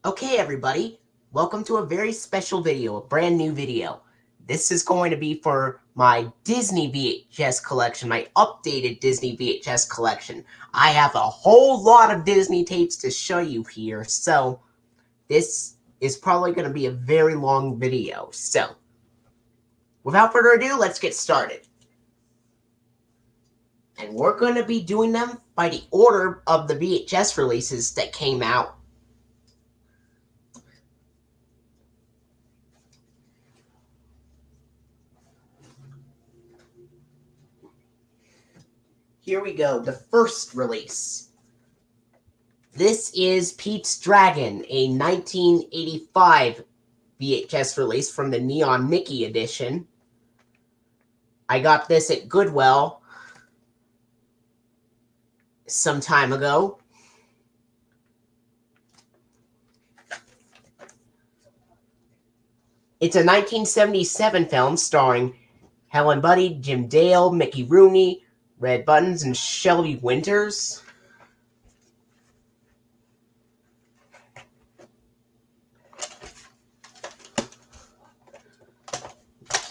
Okay, everybody, welcome to a very special video, a brand new video. This is going to be for my Disney VHS collection, my updated Disney VHS collection. I have a whole lot of Disney tapes to show you here, so this is probably going to be a very long video. So, without further ado, let's get started. And we're going to be doing them by the order of the VHS releases that came out. Here we go, the first release. This is Pete's Dragon, a 1985 VHS release from the Neon Mickey edition. I got this at Goodwill some time ago. It's a 1977 film starring Helen Buddy, Jim Dale, Mickey Rooney, Red Buttons, and Shelby Winters.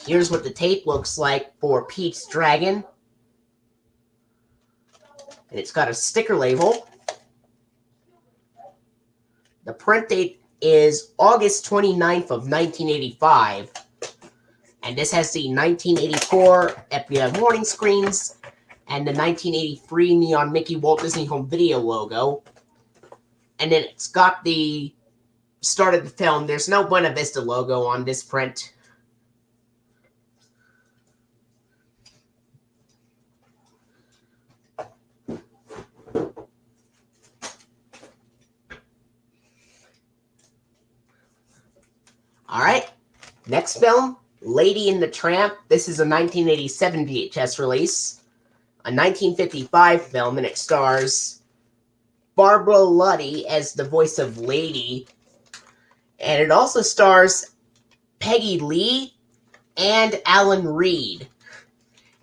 Here's what the tape looks like for Pete's Dragon. And it's got a sticker label. The print date is August 29th of 1985. And this has the 1984 FBI warning screens and the 1983 Neon Mickey Walt Disney Home Video logo. And then it's got the start of the film. There's no Buena Vista logo on this print. Alright, next film, Lady and the Tramp. This is a 1987 VHS release. A 1955 film, and it stars Barbara Luddy as the voice of Lady. And it also stars Peggy Lee and Alan Reed.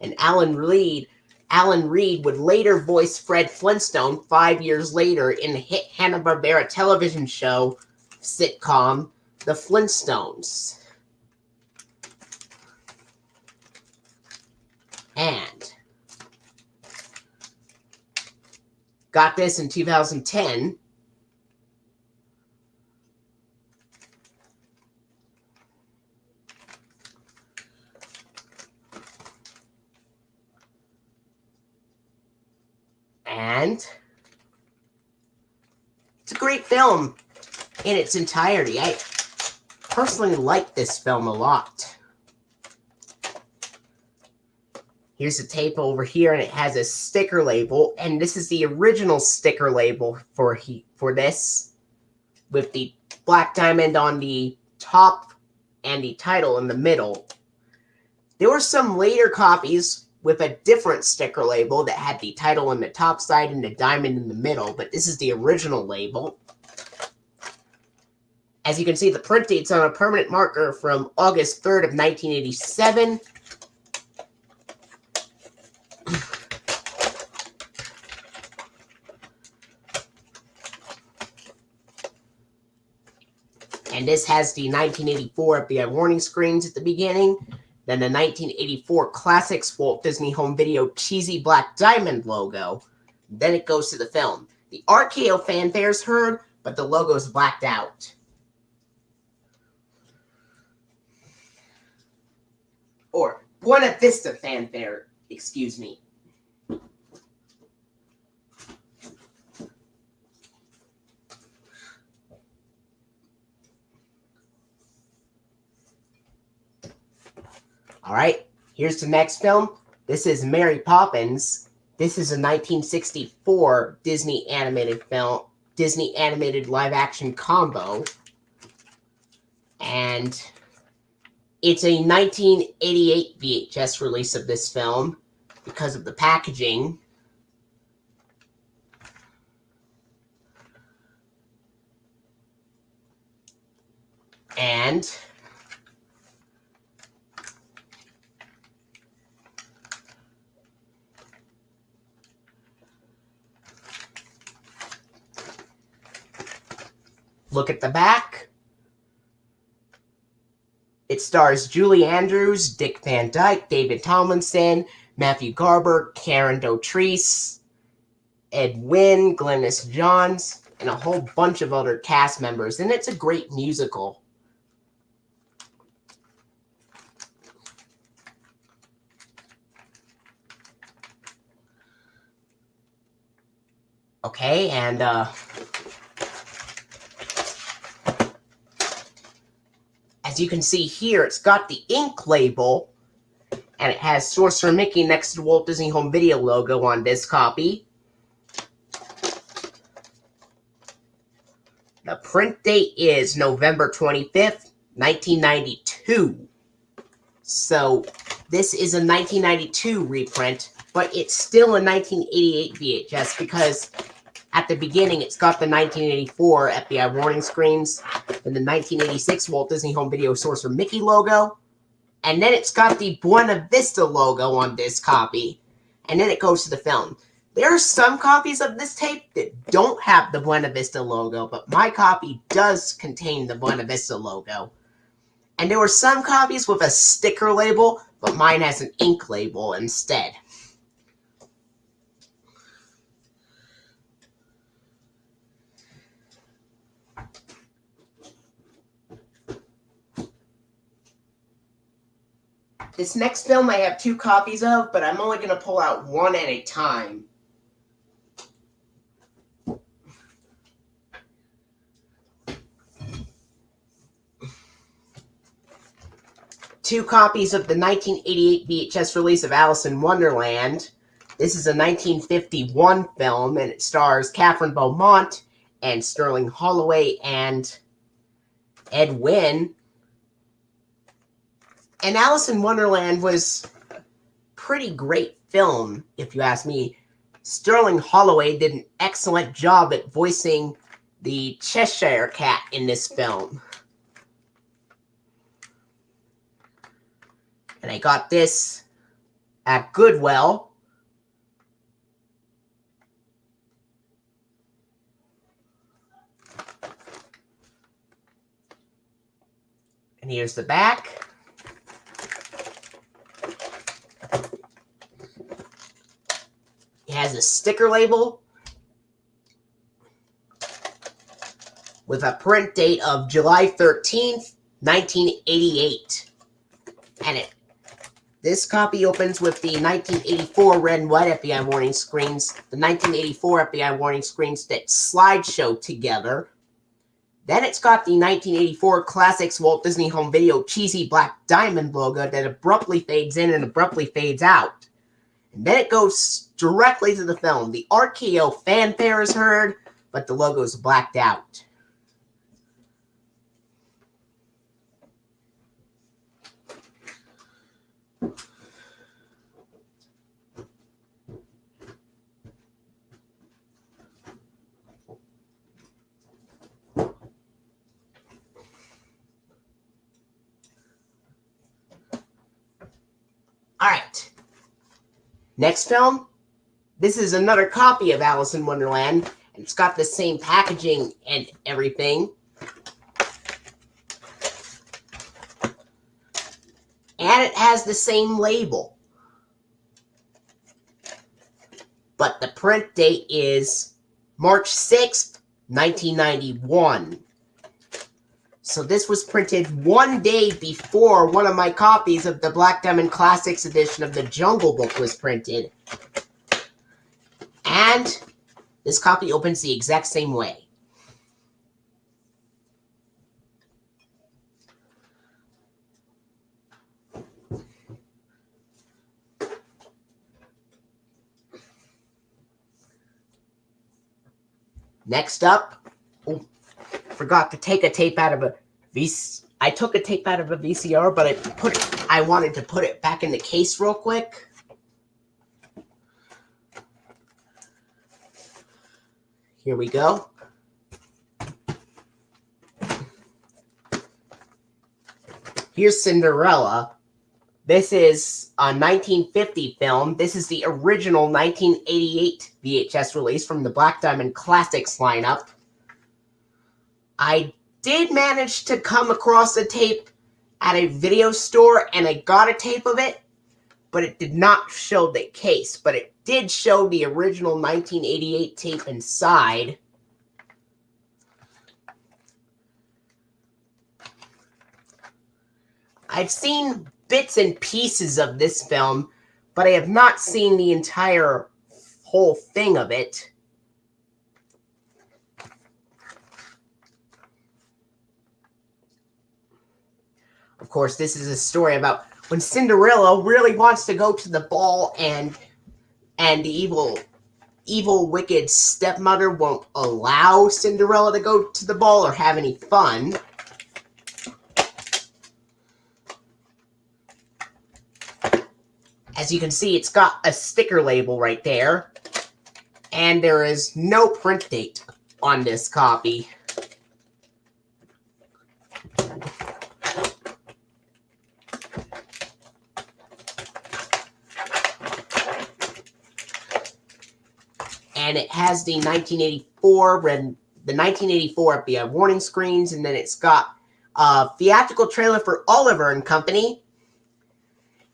And Alan Reed would later voice Fred Flintstone 5 years later in the hit Hanna-Barbera television show sitcom The Flintstones. And got this in 2010. And it's a great film in its entirety. I personally like this film a lot. Here's the tape over here, and it has a sticker label, and this is the original sticker label for this, with the black diamond on the top and the title in the middle. There were some later copies with a different sticker label that had the title on the top side and the diamond in the middle, but this is the original label. As you can see, the print date's on a permanent marker from August 3rd of 1987. And this has the 1984 FBI warning screens at the beginning, then the 1984 Classics Walt Disney Home Video cheesy black diamond logo. Then it goes to the film. The RKO fanfare is heard, but the logo is blacked out. Or Buena Vista fanfare, excuse me. Alright, here's the next film. This is Mary Poppins. This is a 1964 Disney animated film, Disney animated live-action combo. And it's a 1988 VHS release of this film because of the packaging. And Look at the back. It stars Julie Andrews, Dick Van Dyke, David Tomlinson, Matthew Garber, Karen Dotrice, Ed Wynn, Glynis Johns, and a whole bunch of other cast members. And it's a great musical. Okay, and as you can see here, it's got the ink label, and it has Sorcerer Mickey next to the Walt Disney Home Video logo on this copy. The print date is November 25th, 1992. So this is a 1992 reprint, but it's still a 1988 VHS because at the beginning it's got the 1984 FBI warning screens and the 1986 Walt Disney Home Video Sorcerer Mickey logo. And then it's got the Buena Vista logo on this copy. And then it goes to the film. There are some copies of this tape that don't have the Buena Vista logo, but my copy does contain the Buena Vista logo. And there were some copies with a sticker label, but mine has an ink label instead. This next film I have 2 copies of, but I'm only going to pull out one at a time. Two copies of the 1988 VHS release of Alice in Wonderland. This is a 1951 film, and it stars Catherine Beaumont and Sterling Holloway and Ed Wynn. And Alice in Wonderland was a pretty great film, if you ask me. Sterling Holloway did an excellent job at voicing the Cheshire Cat in this film. And I got this at Goodwill. And here's the back. It has a sticker label with a print date of July 13th, 1988. And this copy opens with the 1984 red and white FBI warning screens, the 1984 FBI warning screens that slideshow together. Then it's got the 1984 Classics Walt Disney Home Video cheesy black diamond logo that abruptly fades in and abruptly fades out. And then it goes directly to the film. The RKO fanfare is heard, but the logo is blacked out. Alright. Next film. This is another copy of Alice in Wonderland. And it's got the same packaging and everything. And it has the same label. But the print date is March 6th, 1991. So this was printed one day before one of my copies of the Black Diamond Classics edition of the Jungle Book was printed. And this copy opens the exact same way. Next up, forgot to take a tape out of a I took a tape out of a VCR, but I wanted to put it back in the case real quick. Here we go. Here's Cinderella. This is a 1950 film. This is the original 1988 VHS release from the Black Diamond Classics lineup. I did manage to come across a tape at a video store, and I got a tape of it, but it did not show the case. But it did show the original 1988 tape inside. I've seen bits and pieces of this film, but I have not seen the entire whole thing of it. Of course, this is a story about when Cinderella really wants to go to the ball, and the evil, wicked stepmother won't allow Cinderella to go to the ball or have any fun. As you can see, it's got a sticker label right there, and there is no print date on this copy. And it has the 1984 FBI warning screens, and then it's got a theatrical trailer for Oliver and Company.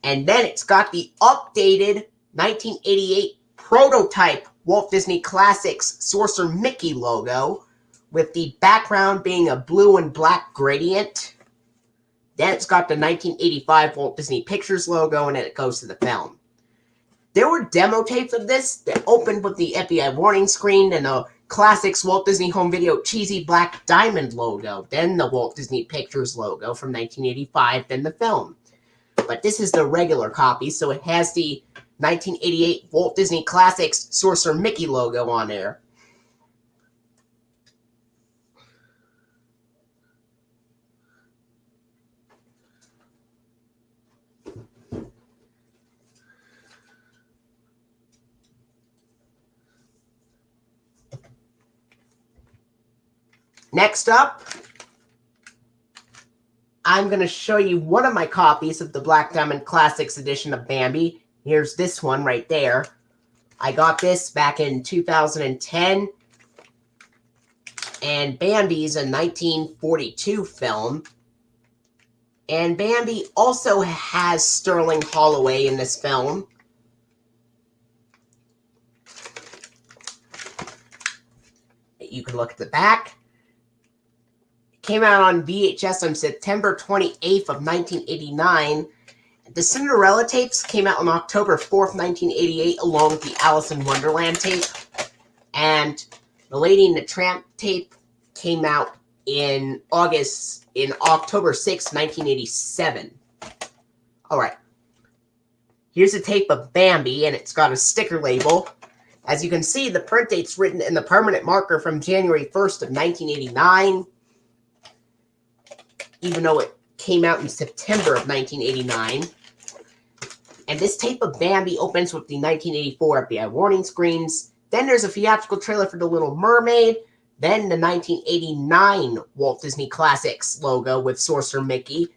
And then it's got the updated 1988 prototype Walt Disney Classics Sorcerer Mickey logo, with the background being a blue and black gradient. Then it's got the 1985 Walt Disney Pictures logo, and then it goes to the film. There were demo tapes of this that opened with the FBI warning screen and the Classics Walt Disney Home Video cheesy black diamond logo, then the Walt Disney Pictures logo from 1985, then the film. But this is the regular copy, so it has the 1988 Walt Disney Classics Sorcerer Mickey logo on there. Next up, I'm going to show you one of my copies of the Black Diamond Classics edition of Bambi. Here's this one right there. I got this back in 2010. And Bambi's a 1942 film. And Bambi also has Sterling Holloway in this film. You can look at the back. Came out on VHS on September 28th of 1989. The Cinderella tapes came out on October 4th, 1988, along with the Alice in Wonderland tape. And the Lady and the Tramp tape came out in October 6th, 1987. Alright. Here's a tape of Bambi, and it's got a sticker label. As you can see, the print date's written in the permanent marker from January 1st of 1989. Even though it came out in September of 1989. And this tape of Bambi opens with the 1984 FBI warning screens. Then there's a theatrical trailer for The Little Mermaid. Then the 1989 Walt Disney Classics logo with Sorcerer Mickey.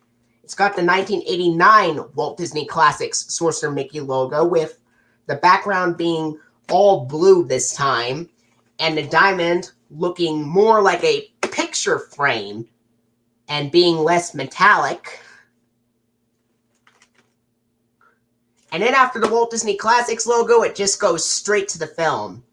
It's got the 1989 Walt Disney Classics Sorcerer Mickey logo with the background being all blue this time. And the diamond looking more like a picture frame and being less metallic. And then after the Walt Disney Classics logo, it just goes straight to the film.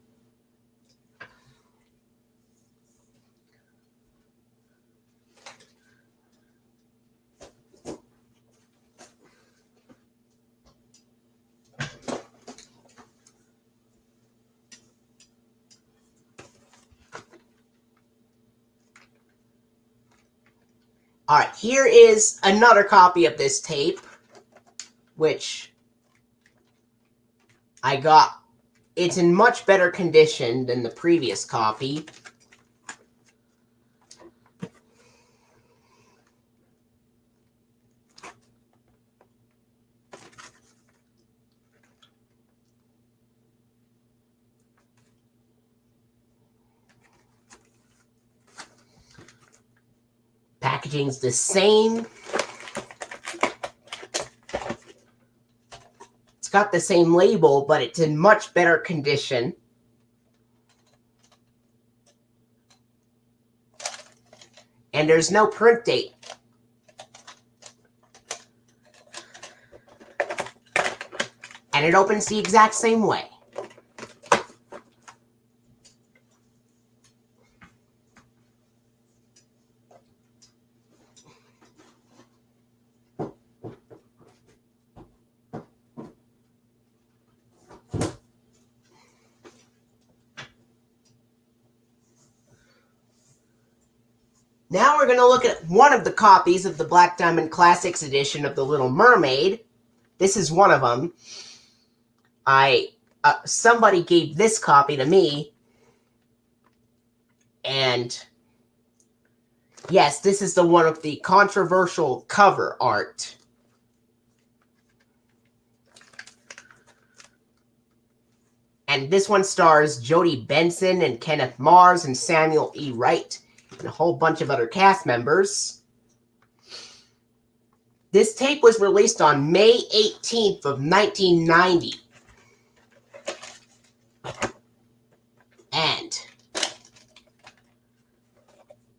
Alright, here is another copy of this tape, which I got. It's in much better condition than the previous copy. Packaging's the same. It's got the same label, but it's in much better condition. And there's no print date. And it opens the exact same way. Now we're going to look at one of the copies of the Black Diamond Classics edition of The Little Mermaid. This is one of them. Somebody gave this copy to me. And yes, this is the one of the controversial cover art. And this one stars Jodie Benson and Kenneth Mars and Samuel E. Wright and a whole bunch of other cast members. This tape was released on May 18th of 1990. And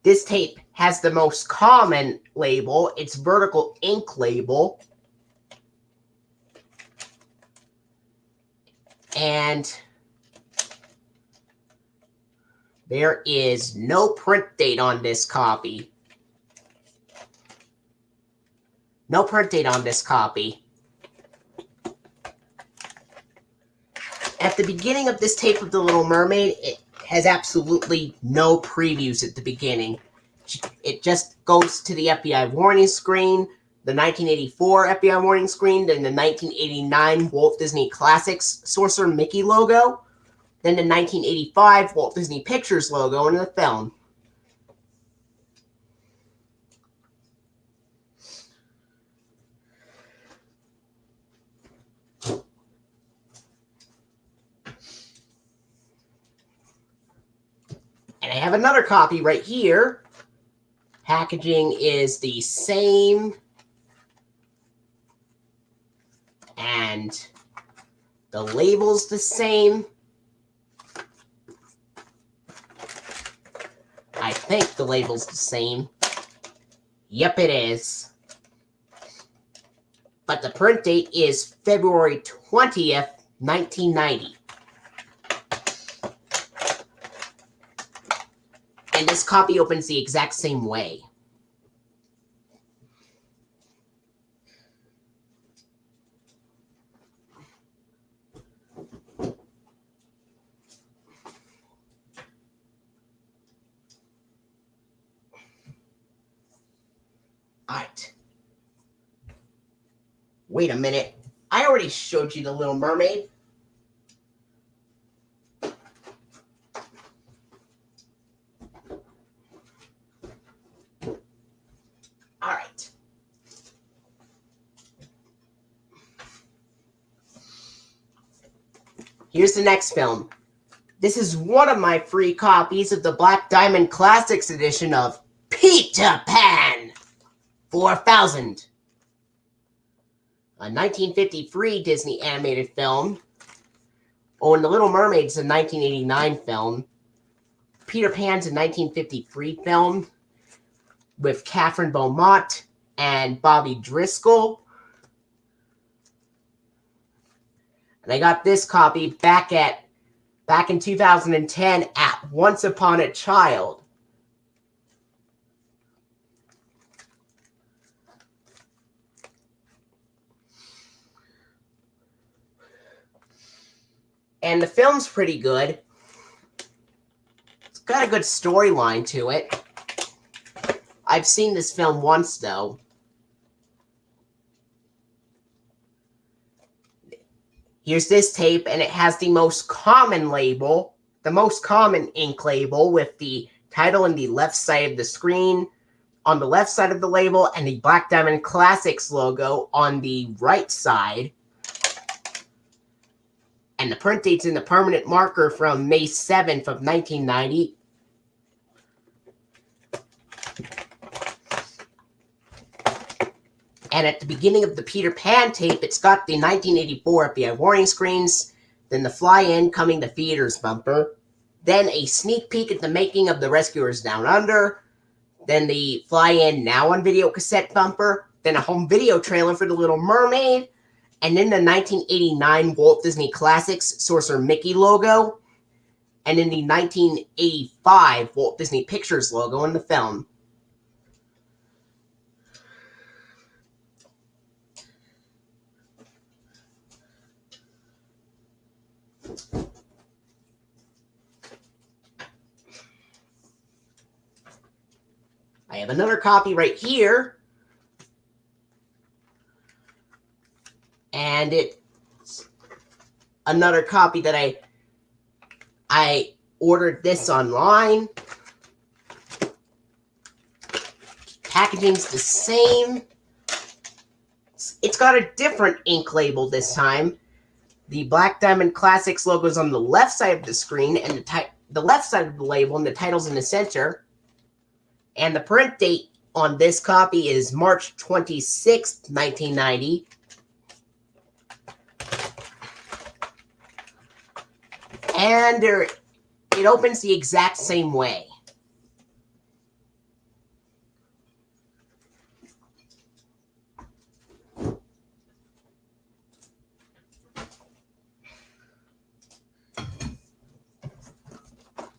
this tape has the most common label. It's vertical ink label. And there is no print date on this copy. No print date on this copy. At the beginning of this tape of The Little Mermaid, it has absolutely no previews at the beginning. It just goes to the FBI warning screen, the 1984 FBI warning screen, then the 1989 Walt Disney Classics Sorcerer Mickey logo, then the 1985 Walt Disney Pictures logo in the film. And I have another copy right here. Packaging is the same. And the label's the same. I think the label's the same. Yep, it is. But the print date is February 20th, 1990. And this copy opens the exact same way. Alright. Wait a minute. I already showed you The Little Mermaid. Alright. Here's the next film. This is one of my free copies of the Black Diamond Classics edition of Peter Pan 4000. A 1953 Disney animated film. Oh, and The Little Mermaid's a 1989 film. Peter Pan's a 1953 film with Catherine Beaumont and Bobby Driscoll. And I got this copy back in 2010 at Once Upon a Child. And the film's pretty good. It's got a good storyline to it. I've seen this film once, though. Here's this tape, and it has the most common label, the most common ink label with the title on the left side of the screen, on the left side of the label, and the Black Diamond Classics logo on the right side. And the print date's in the permanent marker from May 7th of 1990. And at the beginning of the Peter Pan tape, it's got the 1984 FBI warning screens, then the fly-in coming to theaters bumper, then a sneak peek at the making of The Rescuers Down Under, then the Fly In Now on Video cassette bumper, then a home video trailer for The Little Mermaid, and then the 1989 Walt Disney Classics Sorcerer Mickey logo, and then the 1985 Walt Disney Pictures logo in the film. I have another copy right here, and it's another copy that I ordered this online. Packaging's the same. It's got a different ink label this time. The Black Diamond Classics logo is on the left side of the screen, and the left side of the label, and the title's in the center. And the print date on this copy is March 26th, 1990. And it opens the exact same way.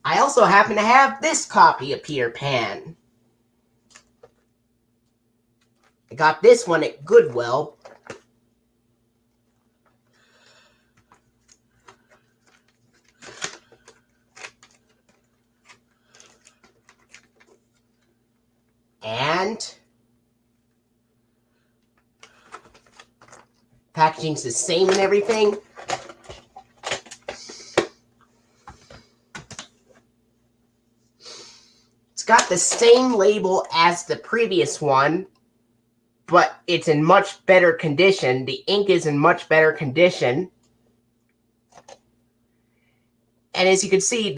I also happen to have this copy of Peter Pan. I got this one at Goodwill. And packaging's the same and everything. It's got the same label as the previous one, but it's in much better condition. The ink is in much better condition. And as you can see,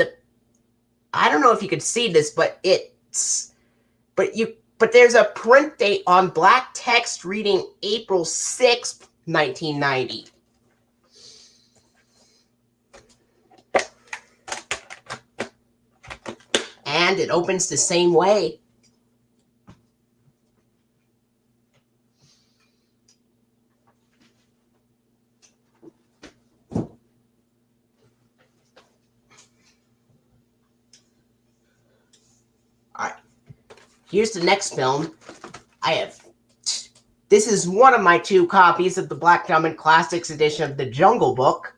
I don't know if you could see this, but there's a print date on black text reading April 6th, 1990. And it opens the same way. Alright, here's the next film. This is one of my two copies of the Black Diamond Classics edition of The Jungle Book.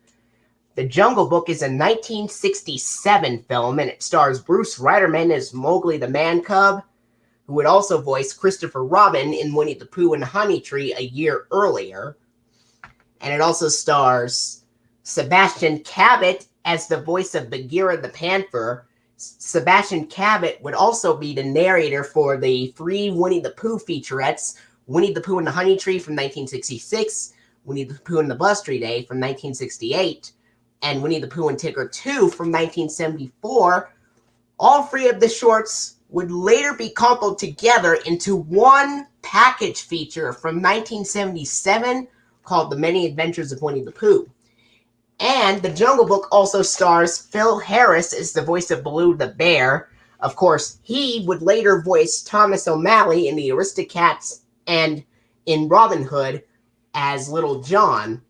The Jungle Book is a 1967 film, and it stars Bruce Reiterman as Mowgli the Man Cub, who would also voice Christopher Robin in Winnie the Pooh and Honey Tree a year earlier. And it also stars Sebastian Cabot as the voice of Bagheera the Panther. Sebastian Cabot would also be the narrator for the 3 Winnie the Pooh featurettes, Winnie the Pooh and the Honey Tree from 1966, Winnie the Pooh and the Blustery Day from 1968, and Winnie the Pooh and Tigger 2 from 1974. All 3 of the shorts would later be coupled together into one package feature from 1977 called The Many Adventures of Winnie the Pooh. And The Jungle Book also stars Phil Harris as the voice of Baloo the Bear. Of course, he would later voice Thomas O'Malley in the Aristocats and in Robin Hood as Little John.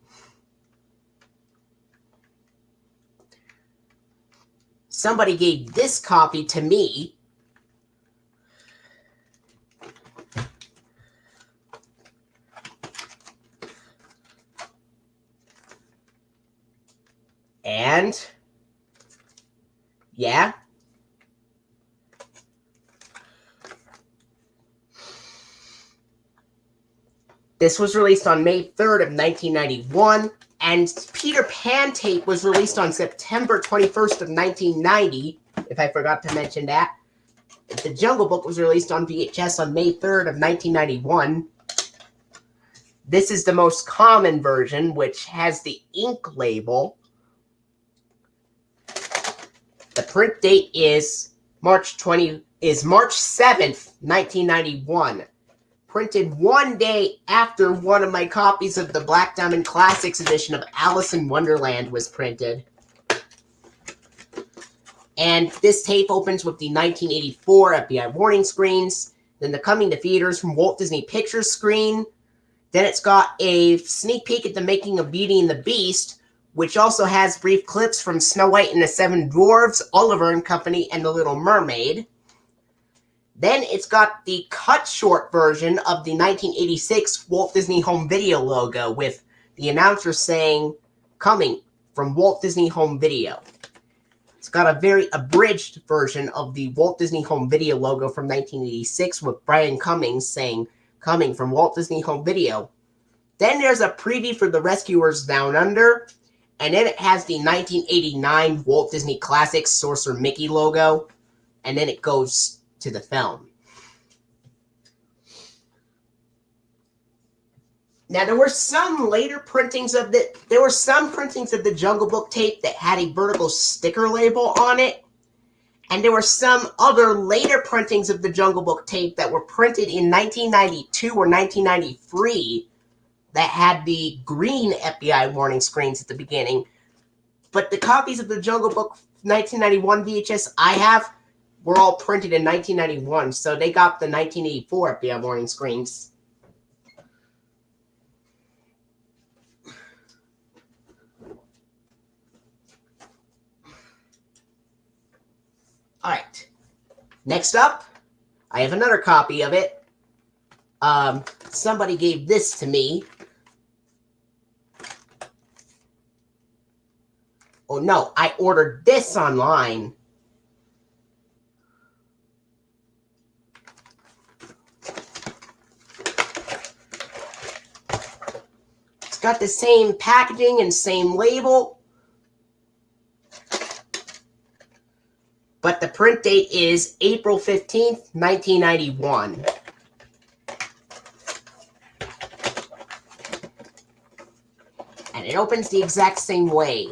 Somebody gave this copy to me. And yeah. This was released on May 3rd of 1991, and Peter Pan tape was released on September 21st of 1990, if I forgot to mention that. The Jungle Book was released on VHS on May 3rd of 1991. This is the most common version, which has the ink label. The print date is March 7th, 1991. Printed one day after one of my copies of the Black Diamond Classics edition of Alice in Wonderland was printed. And this tape opens with the 1984 FBI warning screens, then the coming to theaters from Walt Disney Pictures screen. Then it's got a sneak peek at the making of Beauty and the Beast, which also has brief clips from Snow White and the Seven Dwarfs, Oliver and Company, and The Little Mermaid. Then it's got the cut short version of the 1986 Walt Disney Home Video logo with the announcer saying, "Coming from Walt Disney Home Video." It's got a very abridged version of the Walt Disney Home Video logo from 1986 with Brian Cummings saying, "Coming from Walt Disney Home Video." Then there's a preview for The Rescuers Down Under, and then it has the 1989 Walt Disney Classics Sorcerer Mickey logo, and then it goes to the film. Now, there were some printings of the Jungle Book tape that had a vertical sticker label on it. And there were some other later printings of the Jungle Book tape that were printed in 1992 or 1993 that had the green FBI warning screens at the beginning. But the copies of the Jungle Book 1991 VHS I have were all printed in 1991, so they got the 1984 FBI warning screens. Alright, next up, I have another copy of it. Somebody gave this to me. Oh no, I ordered this online. It's got the same packaging and same label. But the print date is April 15th, 1991. And it opens the exact same way.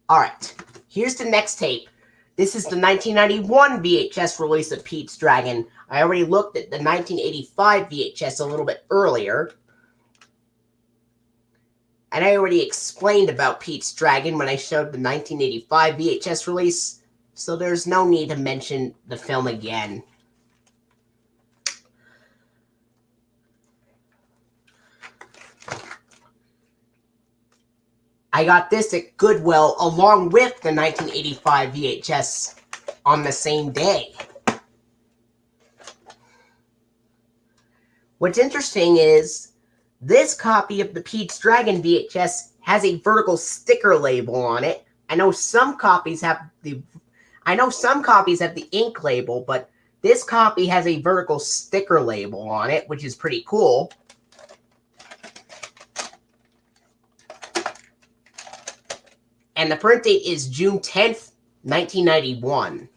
Alright, here's the next tape. This is the 1991 VHS release of Pete's Dragon. I already looked at the 1985 VHS a little bit earlier. And I already explained about Pete's Dragon when I showed the 1985 VHS release, so there's no need to mention the film again. I got this at Goodwill along with the 1985 VHS on the same day. What's interesting is this copy of the Pete's Dragon VHS has a vertical sticker label on it. I know some copies have the ink label, but this copy has a vertical sticker label on it, which is pretty cool. And the print date is June 10th, 1991.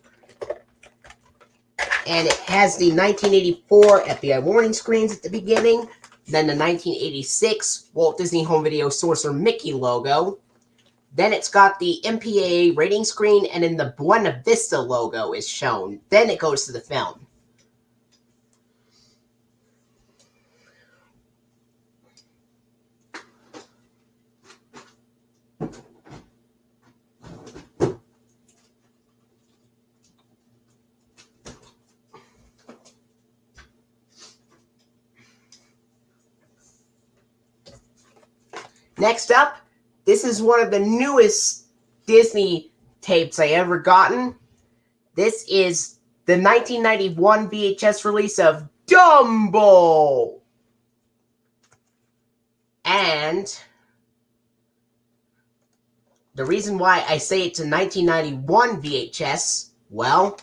And it has the 1984 FBI warning screens at the beginning, then the 1986 Walt Disney Home Video Sorcerer Mickey logo. Then it's got the MPAA rating screen, and then the Buena Vista logo is shown. Then it goes to the film. Next up, this is one of the newest Disney tapes I ever gotten. This is the 1991 VHS release of Dumbo. And the reason why I say it's a 1991 VHS, well,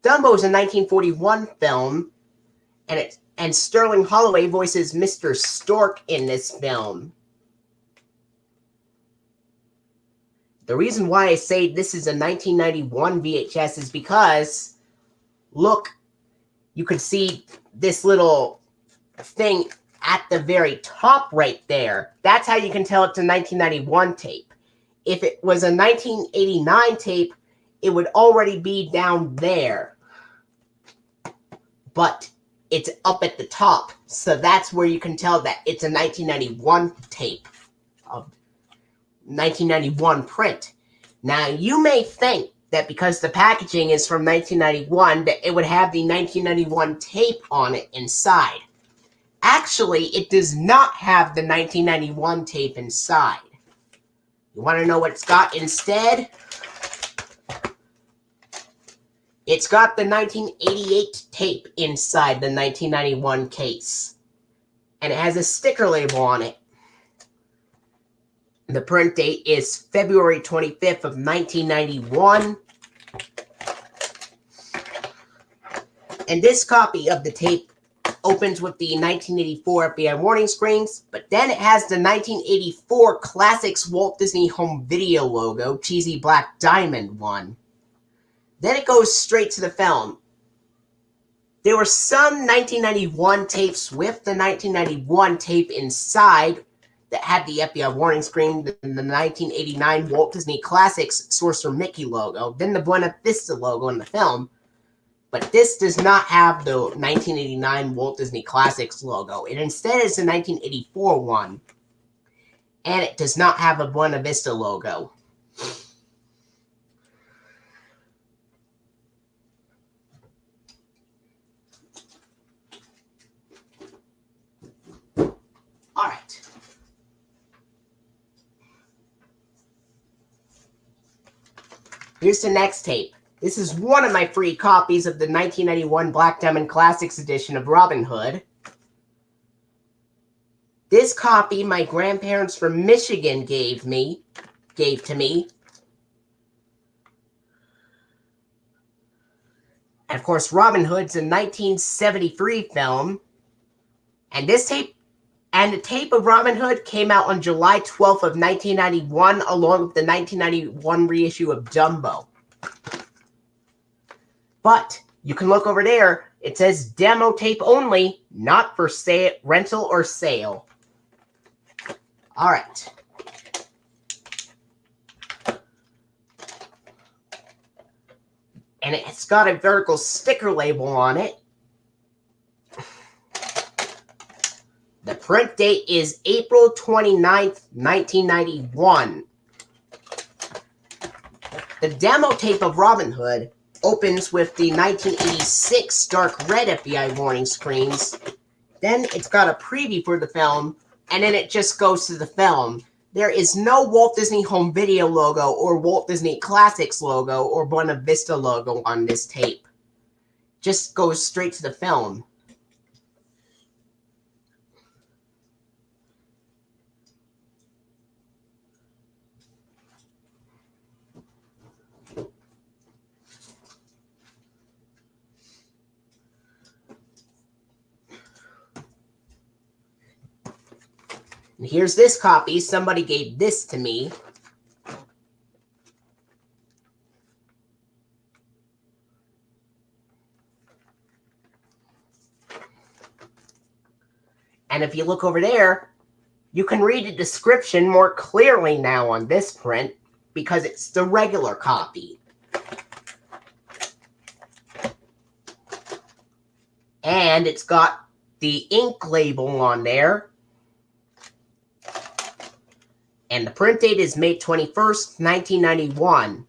Dumbo is a 1941 film, and Sterling Holloway voices Mr. Stork in this film. The reason why I say this is a 1991 VHS is because, look, you can see this little thing at the very top right there. That's how you can tell it's a 1991 tape. If it was a 1989 tape, it would already be down there. But it's up at the top, so that's where you can tell that it's a 1991 tape, a 1991 print. Now, you may think that because the packaging is from 1991, that it would have the 1991 tape on it inside. Actually, it does not have the 1991 tape inside. You want to know what it's got instead? It's got the 1988 tape inside the 1991 case. And it has a sticker label on it. The print date is February 25th of 1991. And this copy of the tape opens with the 1984 FBI warning screens, but then it has the 1984 Classics Walt Disney Home Video logo, cheesy black diamond one. Then it goes straight to the film. There were some 1991 tapes with the 1991 tape inside that had the FBI warning screen, then the 1989 Walt Disney Classics Sorcerer Mickey logo, then the Buena Vista logo in the film. But this does not have the 1989 Walt Disney Classics logo. It instead is the 1984 one. And it does not have a Buena Vista logo. Alright. Here's the next tape. This is one of my free copies of the 1991 Black Diamond Classics edition of Robin Hood. This copy my grandparents from Michigan gave to me. And of course, Robin Hood's a 1973 film. And this tape, and the tape of Robin Hood came out on July 12th of 1991, along with the 1991 reissue of Dumbo. But you can look over there. It says demo tape only, not for rental or sale. All right. And it's got a vertical sticker label on it. The print date is April 29th, 1991. The demo tape of Robin Hood opens with the 1986 dark red FBI warning screens. Then it's got a preview for the film, and then it just goes to the film. There is no Walt Disney Home Video logo or Walt Disney Classics logo or Buena Vista logo on this tape. Just goes straight to the film. And here's this copy. Somebody gave this to me. And if you look over there, you can read the description more clearly now on this print because it's the regular copy. And it's got the ink label on there. And the print date is May 21st, 1991.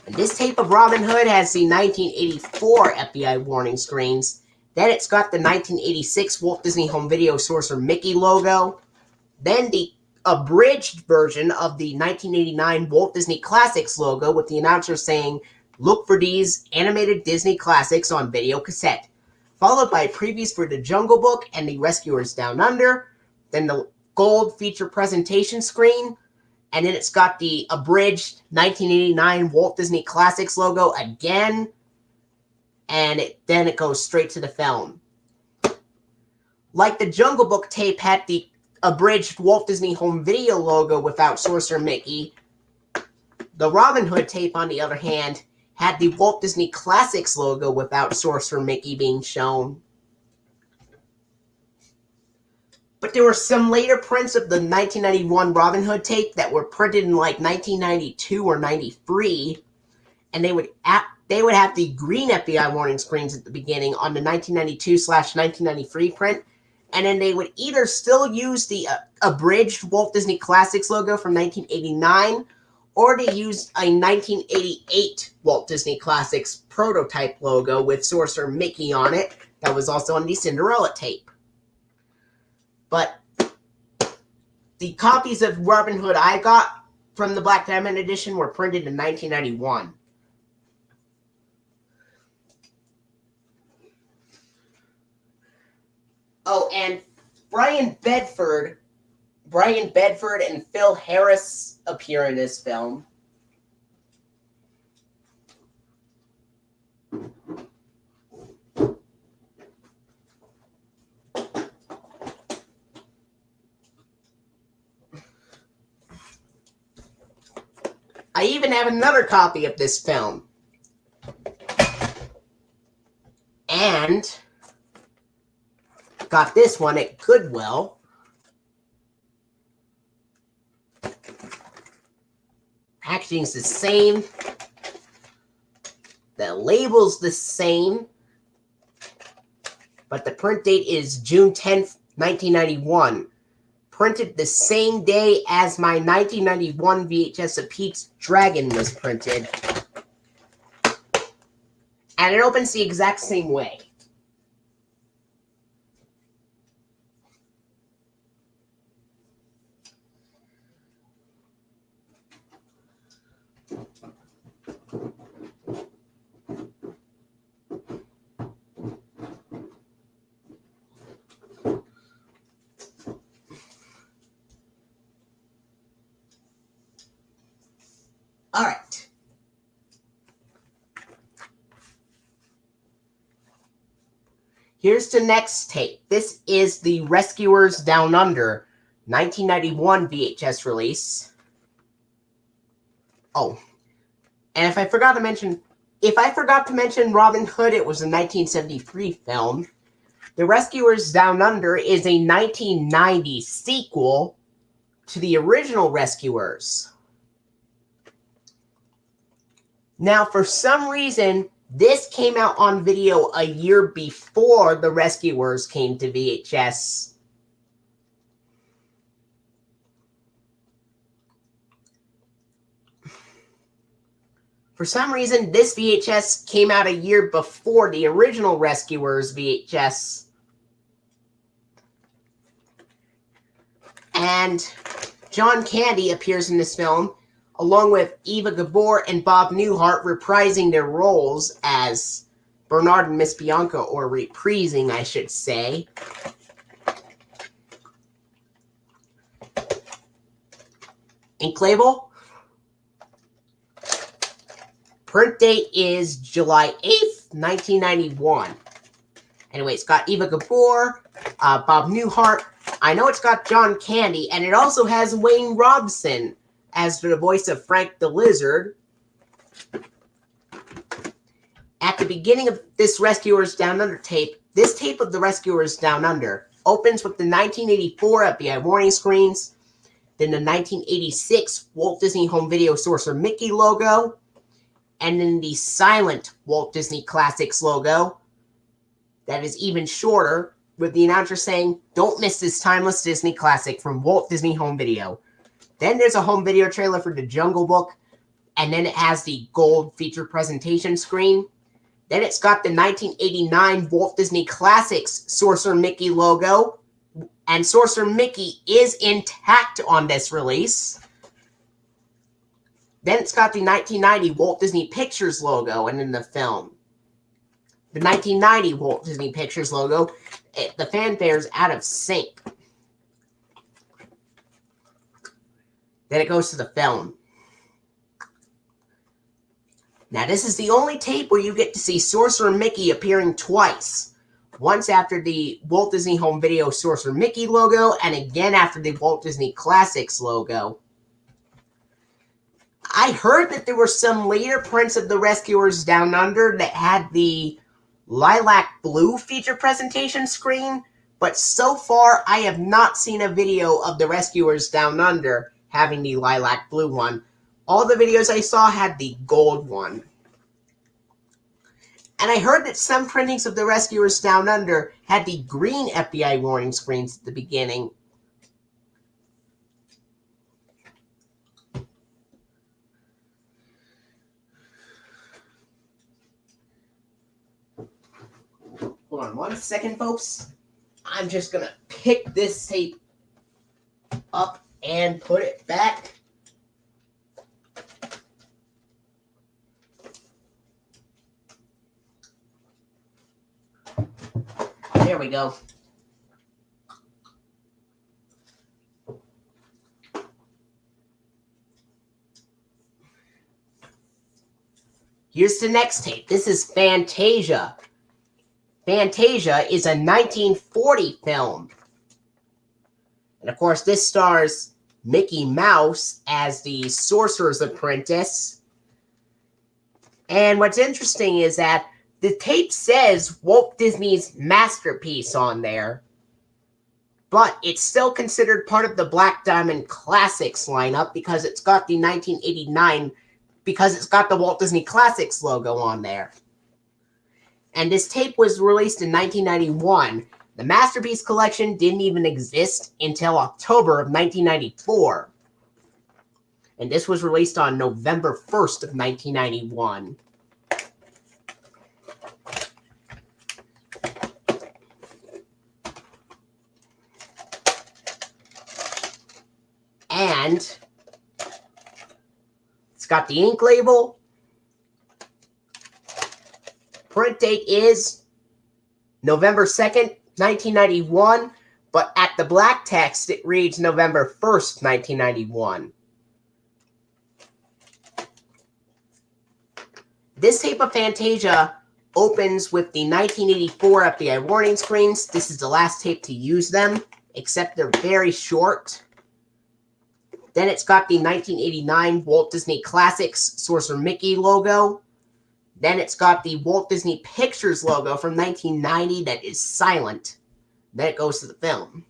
And this tape of Robin Hood has the 1984 FBI warning screens. Then it's got the 1986 Walt Disney Home Video Sorcerer Mickey logo. Then the abridged version of the 1989 Walt Disney Classics logo with the announcer saying, "Look for these animated Disney classics on video cassette." Followed by previews for The Jungle Book and The Rescuers Down Under. Then the gold feature presentation screen, and then it's got the abridged 1989 Walt Disney Classics logo again, and then it goes straight to the film. Like the Jungle Book tape had the abridged Walt Disney Home Video logo without Sorcerer Mickey. The Robin Hood tape, on the other hand, had the Walt Disney Classics logo without Sorcerer Mickey being shown. But there were some later prints of the 1991 Robin Hood tape that were printed in like 1992 or 93, and they would have the green FBI warning screens at the beginning on the 1992/1993 print, and then they would either still use the abridged Walt Disney Classics logo from 1989, or they used a 1988 Walt Disney Classics prototype logo with Sorcerer Mickey on it that was also on the Cinderella tape. But the copies of Robin Hood I got from the Black Diamond edition were printed in 1991. Oh, and Brian Bedford and Phil Harris appear in this film. I even have another copy of this film. And got this one at Goodwill. Packaging's the same. The label's the same. But the print date is June 10th, 1991. Printed the same day as my 1991 VHS of Pete's Dragon was printed. And it opens the exact same way. All right. Here's the next tape. This is the Rescuers Down Under 1991 VHS release. Oh, and if I forgot to mention Robin Hood, it was a 1973 film. The Rescuers Down Under is a 1990 sequel to the original Rescuers. Now, for some reason, this came out on video a year before the Rescuers came to VHS. For some reason, this VHS came out a year before the original Rescuers VHS. And John Candy appears in this film, along with Eva Gabor and Bob Newhart reprising their roles as Bernard and Miss Bianca, or reprising, I should say. Ink label. Print date is July 8th, 1991. Anyway, it's got Eva Gabor, Bob Newhart. I know it's got John Candy, and it also has Wayne Robson as the voice of Frank the Lizard. At the beginning of this Rescuers Down Under tape, this tape of the Rescuers Down Under opens with the 1984 FBI warning screens, then the 1986 Walt Disney Home Video Sorcerer Mickey logo, and then the silent Walt Disney Classics logo that is even shorter, with the announcer saying, "Don't miss this timeless Disney classic from Walt Disney Home Video." Then there's a home video trailer for The Jungle Book, and then it has the gold feature presentation screen. Then it's got the 1989 Walt Disney Classics Sorcerer Mickey logo, and Sorcerer Mickey is intact on this release. Then it's got the 1990 Walt Disney Pictures logo, and in the film, the 1990 Walt Disney Pictures logo, the fanfare is out of sync. Then it goes to the film. Now, this is the only tape where you get to see Sorcerer Mickey appearing twice. once after the Walt Disney Home Video Sorcerer Mickey logo, and again after the Walt Disney Classics logo. I heard that there were some later prints of the Rescuers Down Under that had the lilac blue feature presentation screen, but so far I have not seen a video of the Rescuers Down Under having the lilac blue one. All the videos I saw had the gold one. And I heard that some printings of the Rescuers Down Under had the green FBI warning screens at the beginning. Hold on 1 second, folks. I'm just going to pick this tape up and put it back. There we go. Here's the next tape. This is Fantasia. Fantasia is a 1940 film. And of course, this stars Mickey Mouse as the Sorcerer's Apprentice. And what's interesting is that the tape says Walt Disney's Masterpiece on there, but it's still considered part of the Black Diamond Classics lineup because it's got the 1989, because it's got the Walt Disney Classics logo on there. And this tape was released in 1991. The Masterpiece Collection didn't even exist until October of 1994. And this was released on November 1st of 1991. And it's got the ink label. Print date is November 2nd, 1991, but at the black text, it reads November 1st, 1991. This tape of Fantasia opens with the 1984 FBI warning screens. This is the last tape to use them, except they're very short. Then it's got the 1989 Walt Disney Classics Sorcerer Mickey logo. Then it's got the Walt Disney Pictures logo from 1990 that is silent. Then it goes to the film.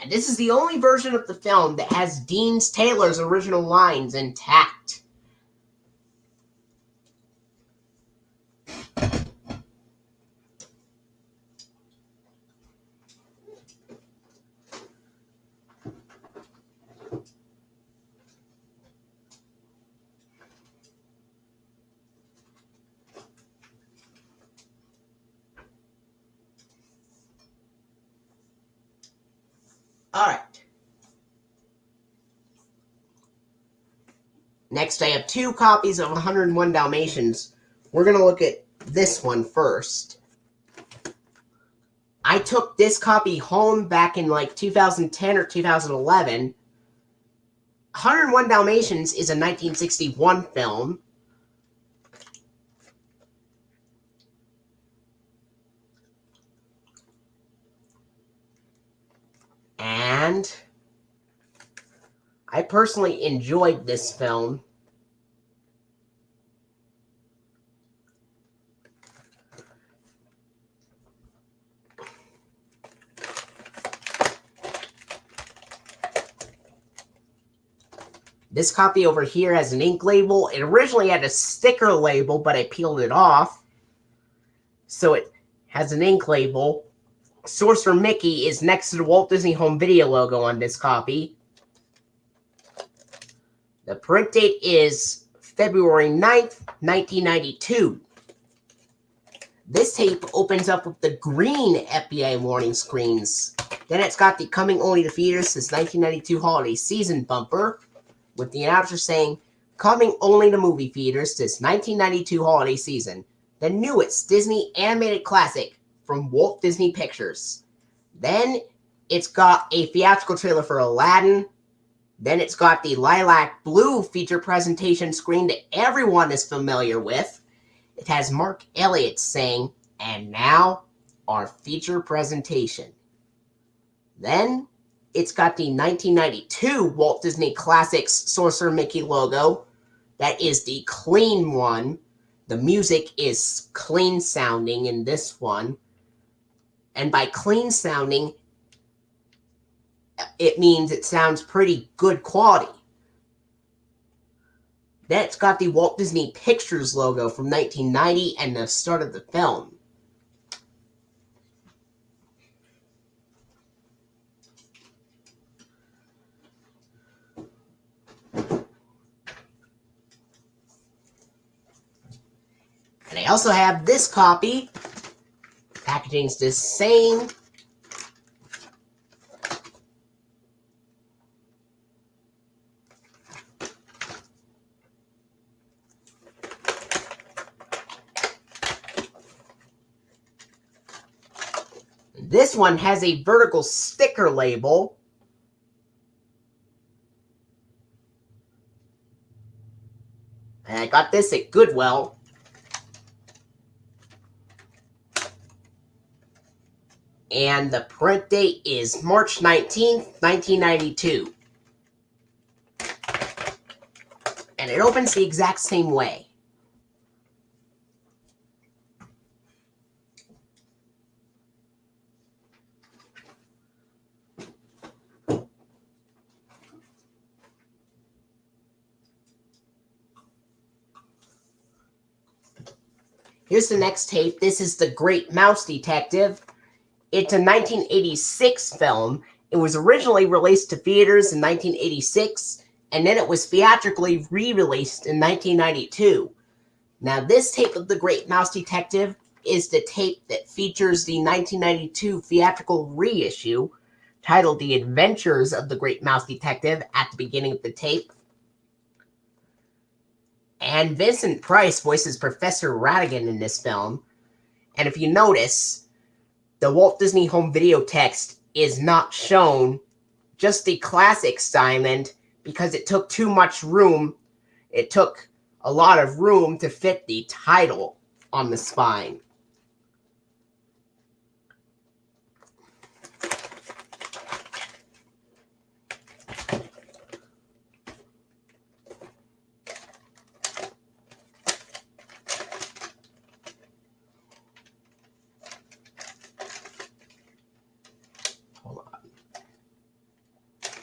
And this is the only version of the film that has Dean Taylor's original lines intact. Alright. Next, I have 2 copies of 101 Dalmatians. We're going to look at this one first. I took this copy home back in like 2010 or 2011. 101 Dalmatians is a 1961 film. And I personally enjoyed this film. This copy over here has an ink label. It originally had a sticker label, but I peeled it off. So it has an ink label. Sorcerer Mickey is next to the Walt Disney Home Video logo on this copy. The print date is February 9th, 1992. This tape opens up with the green FBI warning screens. Then it's got the Coming Only to Theaters Since 1992 Holiday Season bumper, with the announcer saying, Coming Only to Movie Theaters This 1992 Holiday Season, the newest Disney animated classic from Walt Disney Pictures. Then it's got a theatrical trailer for Aladdin. Then it's got the lilac blue feature presentation screen that everyone is familiar with. It has Mark Elliott saying, and now our feature presentation. Then it's got the 1992 Walt Disney Classics Sorcerer Mickey logo. That is the clean one. The music is clean sounding in this one. And by clean sounding, it means it sounds pretty good quality. Then it's got the Walt Disney Pictures logo from 1990 and the start of the film. And I also have this copy. Packaging's the same. This one has a vertical sticker label. And I got this at Goodwill. And the print date is March 19th, 1992. And it opens the exact same way. Here's the next tape. This is The Great Mouse Detective. It's a 1986 film. It was originally released to theaters in 1986, and then it was theatrically re-released in 1992. Now, this tape of The Great Mouse Detective is the tape that features the 1992 theatrical reissue titled The Adventures of the Great Mouse Detective at the beginning of the tape. And Vincent Price voices Professor Ratigan in this film. And if you notice, the Walt Disney Home Video text is not shown, just the Classics diamond, because it took too much room. It took a lot of room to fit the title on the spine.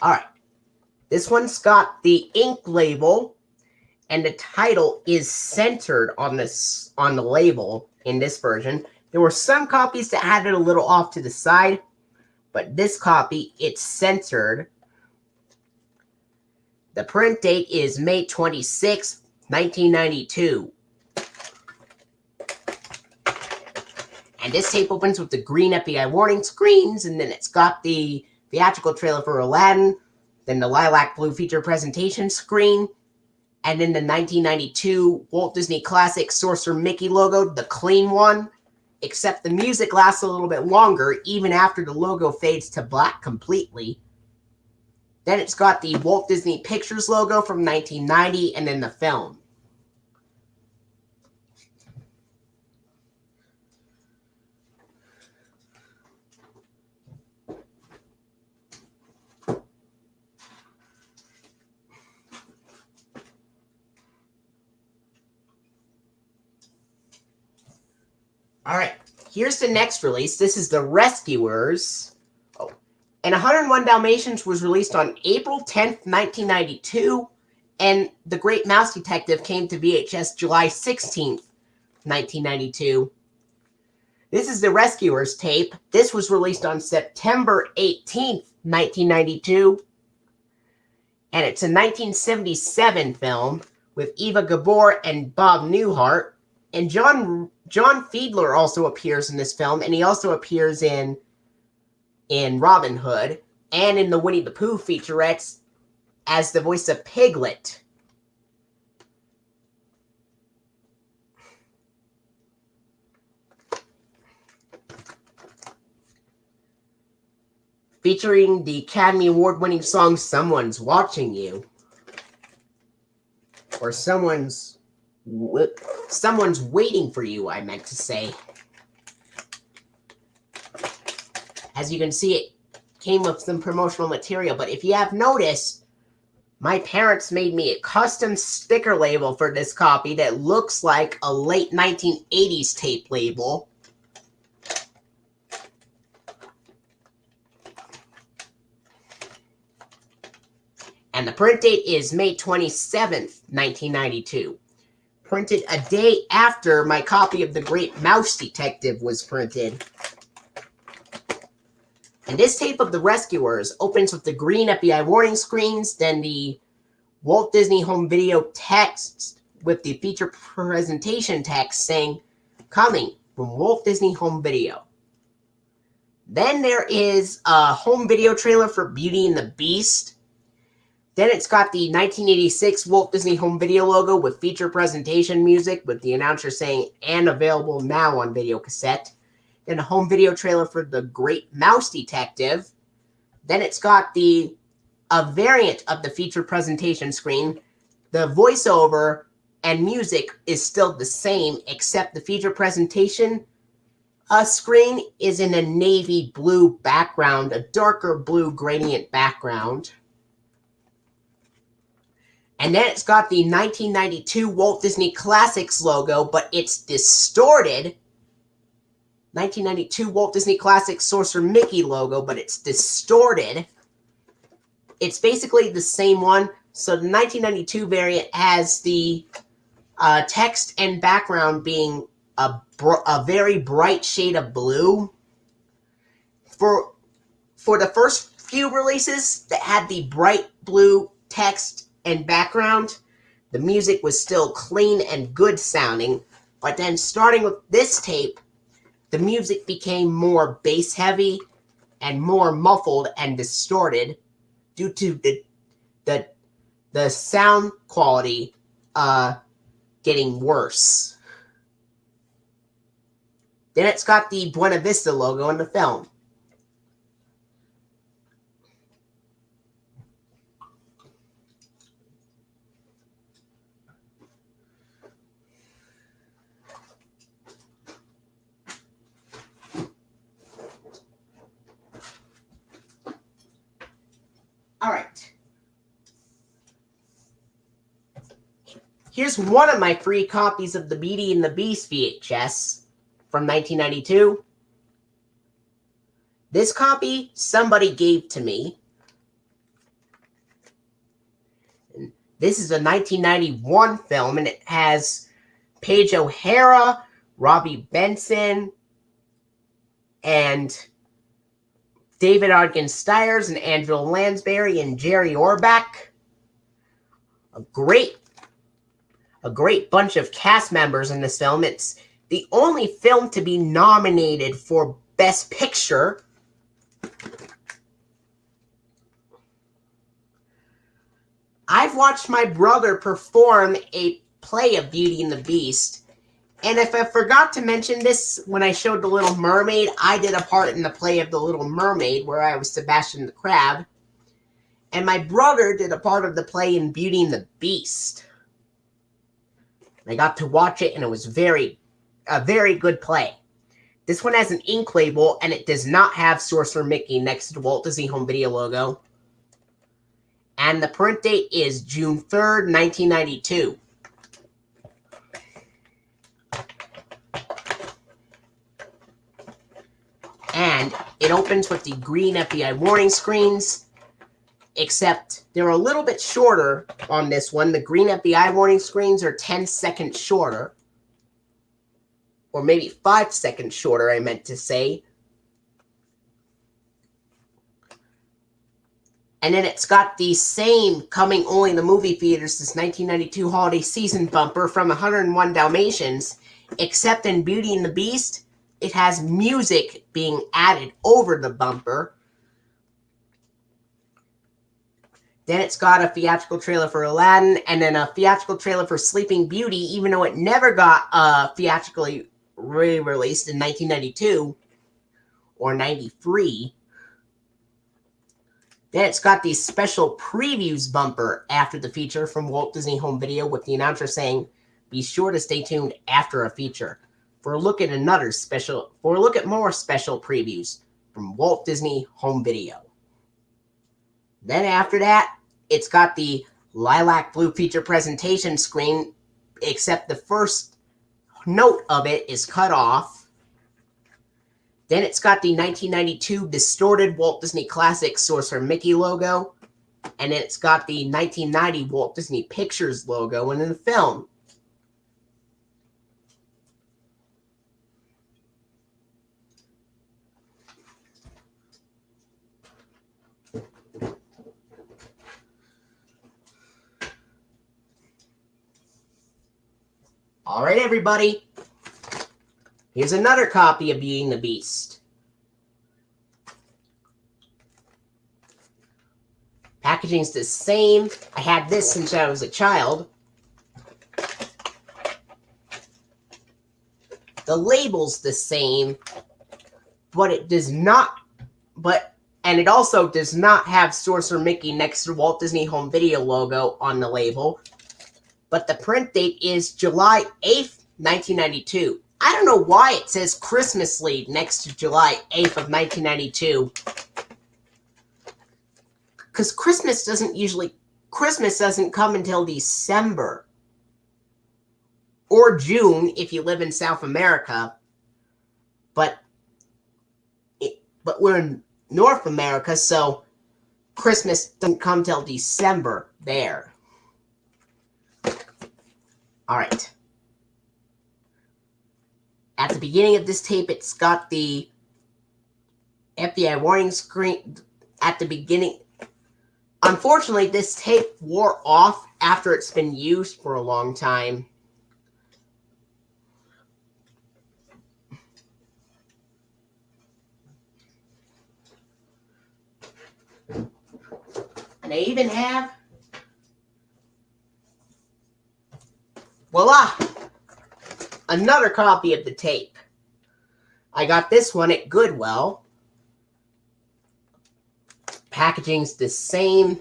Alright, this one's got the ink label, and the title is centered on the label in this version. There were some copies that had it a little off to the side, but this copy, it's centered. The print date is May 26, 1992. And this tape opens with the green FBI warning screens, and then it's got the theatrical trailer for Aladdin, then the lilac blue feature presentation screen, and then the 1992 Walt Disney Classic Sorcerer Mickey logo, the clean one, except the music lasts a little bit longer even after the logo fades to black completely. Then it's got the Walt Disney Pictures logo from 1990 and then the film. Alright, here's the next release. This is The Rescuers. Oh, and 101 Dalmatians was released on April 10th, 1992. And The Great Mouse Detective came to VHS July 16th, 1992. This is The Rescuers tape. This was released on September 18th, 1992. And it's a 1977 film with Eva Gabor and Bob Newhart. And John Fiedler also appears in this film, and he also appears in Robin Hood and in the Winnie the Pooh featurettes as the voice of Piglet. Featuring the Academy Award-winning song Someone's Watching You. Or Someone's Waiting for You, I meant to say. As you can see, it came with some promotional material, but if you have noticed, my parents made me a custom sticker label for this copy that looks like a late 1980s tape label. And the print date is May 27th, 1992. Printed a day after my copy of The Great Mouse Detective was printed. And this tape of The Rescuers opens with the green FBI warning screens, then the Walt Disney Home Video text with the feature presentation text saying, "Coming from Walt Disney Home Video." Then there is a home video trailer for Beauty and the Beast. Then it's got the 1986 Walt Disney Home Video logo with feature presentation music with the announcer saying, "And available now on video cassette." Then a home video trailer for The Great Mouse Detective. Then it's got a variant of the feature presentation screen. The voiceover and music is still the same, except the feature presentation screen is in a navy blue background, a darker blue gradient background. And then it's got the 1992 Walt Disney Classics logo, but it's distorted. 1992 Walt Disney Classics Sorcerer Mickey logo, but it's distorted. It's basically the same one. So the 1992 variant has the text and background being a very bright shade of blue. For the first few releases that had the bright blue text and background, the music was still clean and good sounding, but then starting with this tape, the music became more bass heavy and more muffled and distorted due to the sound quality getting worse. Then it's got the Buena Vista logo in the film. All right. Here's one of my free copies of the Beauty and the Beast VHS from 1992. This copy somebody gave to me. And this is a 1991 film, and it has Paige O'Hara, Robbie Benson, and David Ogden Stiers and Angela Lansbury and Jerry Orbach. A great bunch of cast members in this film. It's the only film to be nominated for Best Picture. I've watched my brother perform a play of Beauty and the Beast. And if I forgot to mention this when I showed The Little Mermaid, I did a part in the play of The Little Mermaid where I was Sebastian the Crab. And my brother did a part of the play in Beauty and the Beast. I got to watch it, and it was a very good play. This one has an ink label, and it does not have Sorcerer Mickey next to the Walt Disney Home Video logo. And the print date is June 3rd, 1992. And it opens with the green FBI warning screens, except they're a little bit shorter on this one. The green FBI warning screens are 10 seconds shorter. Or maybe 5 seconds shorter, I meant to say. And then it's got the same coming only in the movie theaters this 1992 holiday season bumper from 101 Dalmatians, except in Beauty and the Beast, it has music being added over the bumper. Then it's got a theatrical trailer for Aladdin, and then a theatrical trailer for Sleeping Beauty, even though it never got theatrically re-released in 1992 or 93. Then it's got the special previews bumper after the feature from Walt Disney Home Video with the announcer saying, "Be sure to stay tuned after a feature for a look at more special previews. from Walt Disney Home Video. Then after that, it's got the lilac blue feature presentation screen, except the first note of it is cut off. Then it's got the 1992 distorted Walt Disney Classic Sorcerer Mickey logo. And then it's got the 1990 Walt Disney Pictures logo in the film. All right, everybody. Here's another copy of Beauty and the Beast. Packaging's the same. I had this since I was a child. The label's the same, but it does not, and it also does not have Sorcerer Mickey next to Walt Disney Home Video logo on the label. But the print date is July 8th, 1992. I don't know why it says Christmas Lead next to July 8th of 1992. Because Christmas doesn't come until December. Or June if you live in South America. But we're in North America, so Christmas doesn't come till December there. Alright. At the beginning of this tape, it's got the FBI warning screen at the beginning. Unfortunately, this tape wore off after it's been used for a long time. And I even have, voila, another copy of the tape. I got this one at Goodwill. Packaging's the same.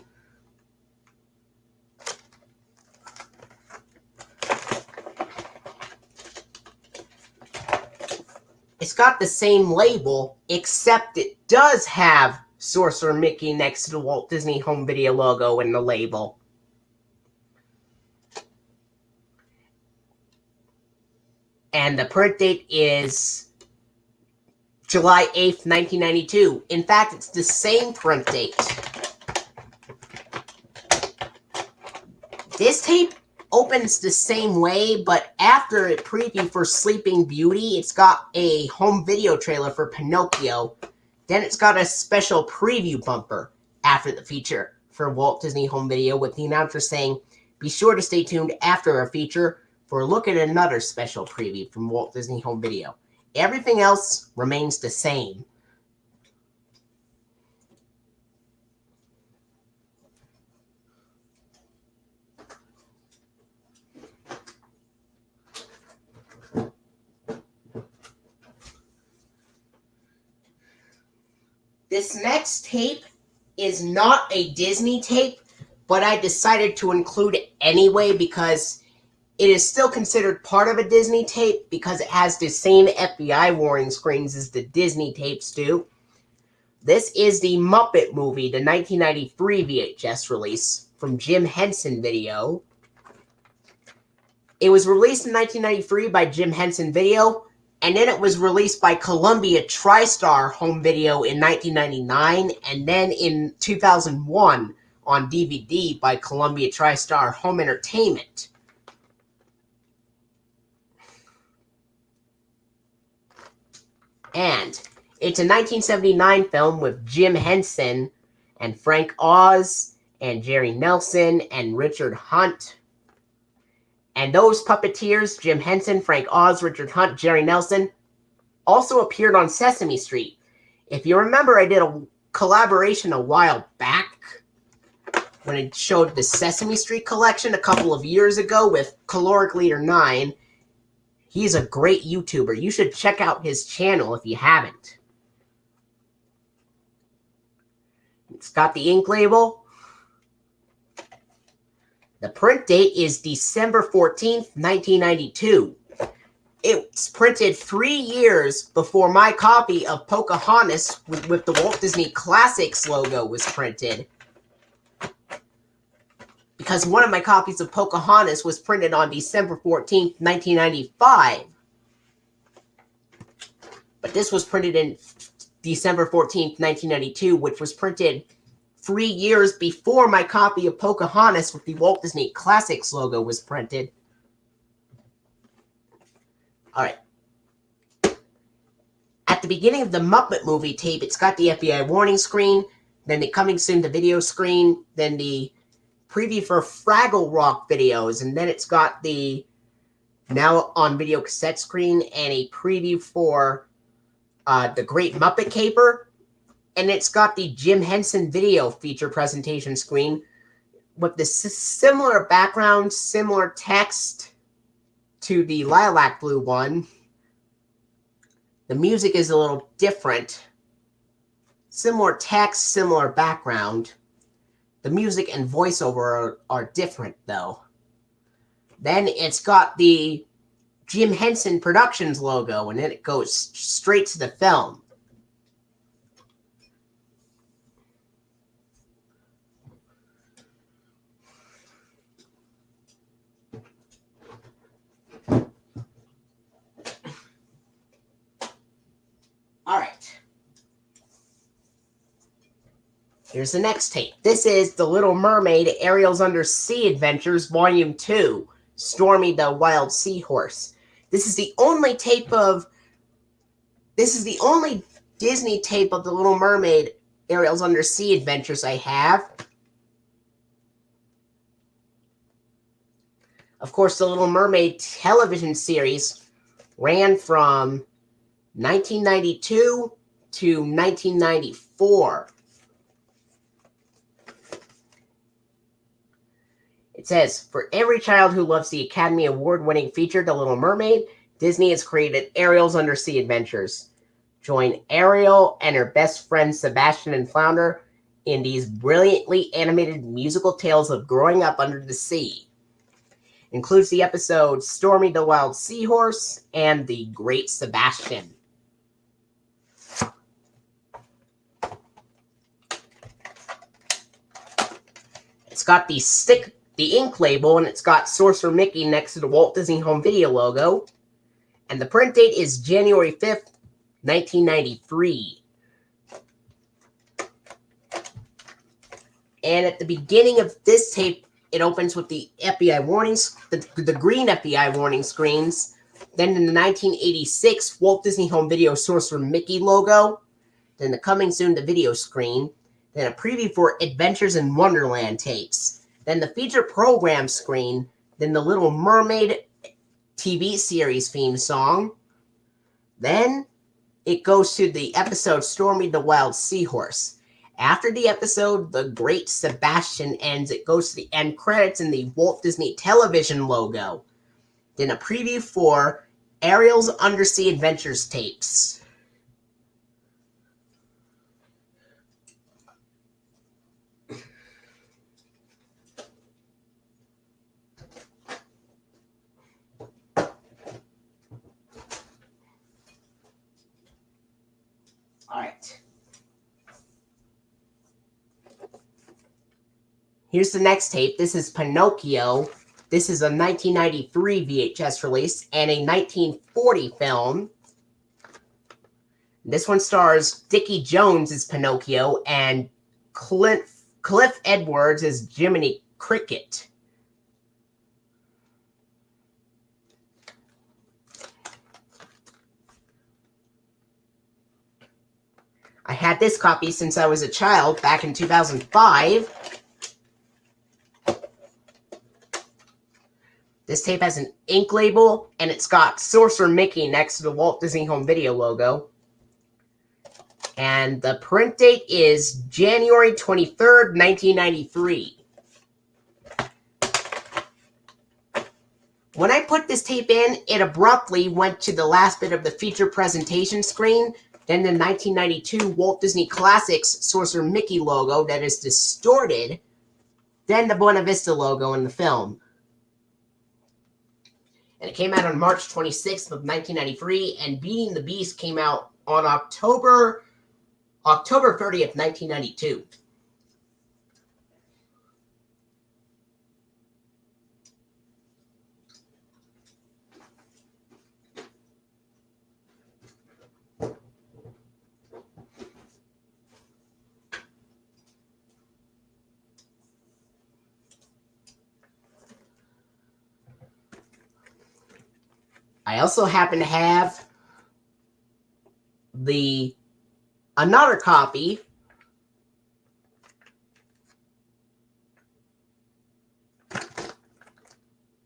It's got the same label, except it does have Sorcerer Mickey next to the Walt Disney Home Video logo in the label. And the print date is July 8th, 1992. In fact, it's the same print date. This tape opens the same way, but after a preview for Sleeping Beauty, it's got a home video trailer for Pinocchio. Then it's got a special preview bumper after the feature for Walt Disney Home Video with the announcer saying, "Be sure to stay tuned after our feature for a look at another special preview from Walt Disney Home Video." Everything else remains the same. This next tape is not a Disney tape, but I decided to include it anyway because it is still considered part of a Disney tape because it has the same FBI warning screens as the Disney tapes do. This is the Muppet Movie, the 1993 VHS release from Jim Henson Video. It was released in 1993 by Jim Henson Video, and then it was released by Columbia TriStar Home Video in 1999, and then in 2001 on DVD by Columbia TriStar Home Entertainment. And it's a 1979 film with Jim Henson and Frank Oz and Jerry Nelson and Richard Hunt. And those puppeteers, Jim Henson, Frank Oz, Richard Hunt, Jerry Nelson, also appeared on Sesame Street. If you remember, I did a collaboration a while back when it showed the Sesame Street collection a couple of years ago with Caloric Leader 9. He's a great YouTuber. You should check out his channel if you haven't. It's got the ink label. The print date is December 14th, 1992. It's printed 3 years before my copy of Pocahontas with the Walt Disney Classics logo was printed. Because one of my copies of Pocahontas was printed on December 14th, 1995. But this was printed in December 14th, 1992, which was printed 3 years before my copy of Pocahontas with the Walt Disney Classics logo was printed. Alright. At the beginning of the Muppet movie tape, it's got the FBI warning screen, then the coming soon to video screen, then the preview for Fraggle Rock videos, and then it's got the now on video cassette screen and a preview for the Great Muppet Caper, and it's got the Jim Henson video feature presentation screen with the similar background, similar text to the Lilac Blue one. The music is a little different. Similar text, similar background. The music and voiceover are different, though. Then it's got the Jim Henson Productions logo, and then it goes straight to the film. Alright. Here's the next tape. This is The Little Mermaid, Ariel's Undersea Adventures, Volume 2, Stormy the Wild Seahorse. This is the only Disney tape of The Little Mermaid, Ariel's Undersea Adventures I have. Of course, The Little Mermaid television series ran from 1992 to 1994. It says, for every child who loves the Academy Award-winning feature, The Little Mermaid, Disney has created Ariel's Undersea Adventures. Join Ariel and her best friends Sebastian and Flounder in these brilliantly animated musical tales of growing up under the sea. Includes the episode Stormy the Wild Seahorse and The Great Sebastian. It's got the ink label, and it's got Sorcerer Mickey next to the Walt Disney Home Video logo. And the print date is January 5th, 1993. And at the beginning of this tape, it opens with the FBI warnings, the green FBI warning screens. Then in the 1986 Walt Disney Home Video Sorcerer Mickey logo. Then the coming soon to video screen. Then a preview for Adventures in Wonderland tapes. Then the feature program screen. Then the Little Mermaid TV series theme song. Then it goes to the episode Stormy the Wild Seahorse. After the episode, The Great Sebastian ends. It goes to the end credits and the Walt Disney Television logo. Then a preview for Ariel's Undersea Adventures tapes. Alright. Here's the next tape. This is Pinocchio. This is a 1993 VHS release and a 1940 film. This one stars Dickie Jones as Pinocchio and Cliff Edwards as Jiminy Cricket. I had this copy since I was a child back in 2005. This tape has an ink label, and it's got Sorcerer Mickey next to the Walt Disney Home Video logo. And the print date is January 23rd, 1993. When I put this tape in, it abruptly went to the last bit of the feature presentation screen, then the 1992 Walt Disney Classics Sorcerer Mickey logo that is distorted, then the Buena Vista logo in the film. And it came out on March 26th of 1993, and Beating the Beast came out on October 30th, 1992. I also happen to have another copy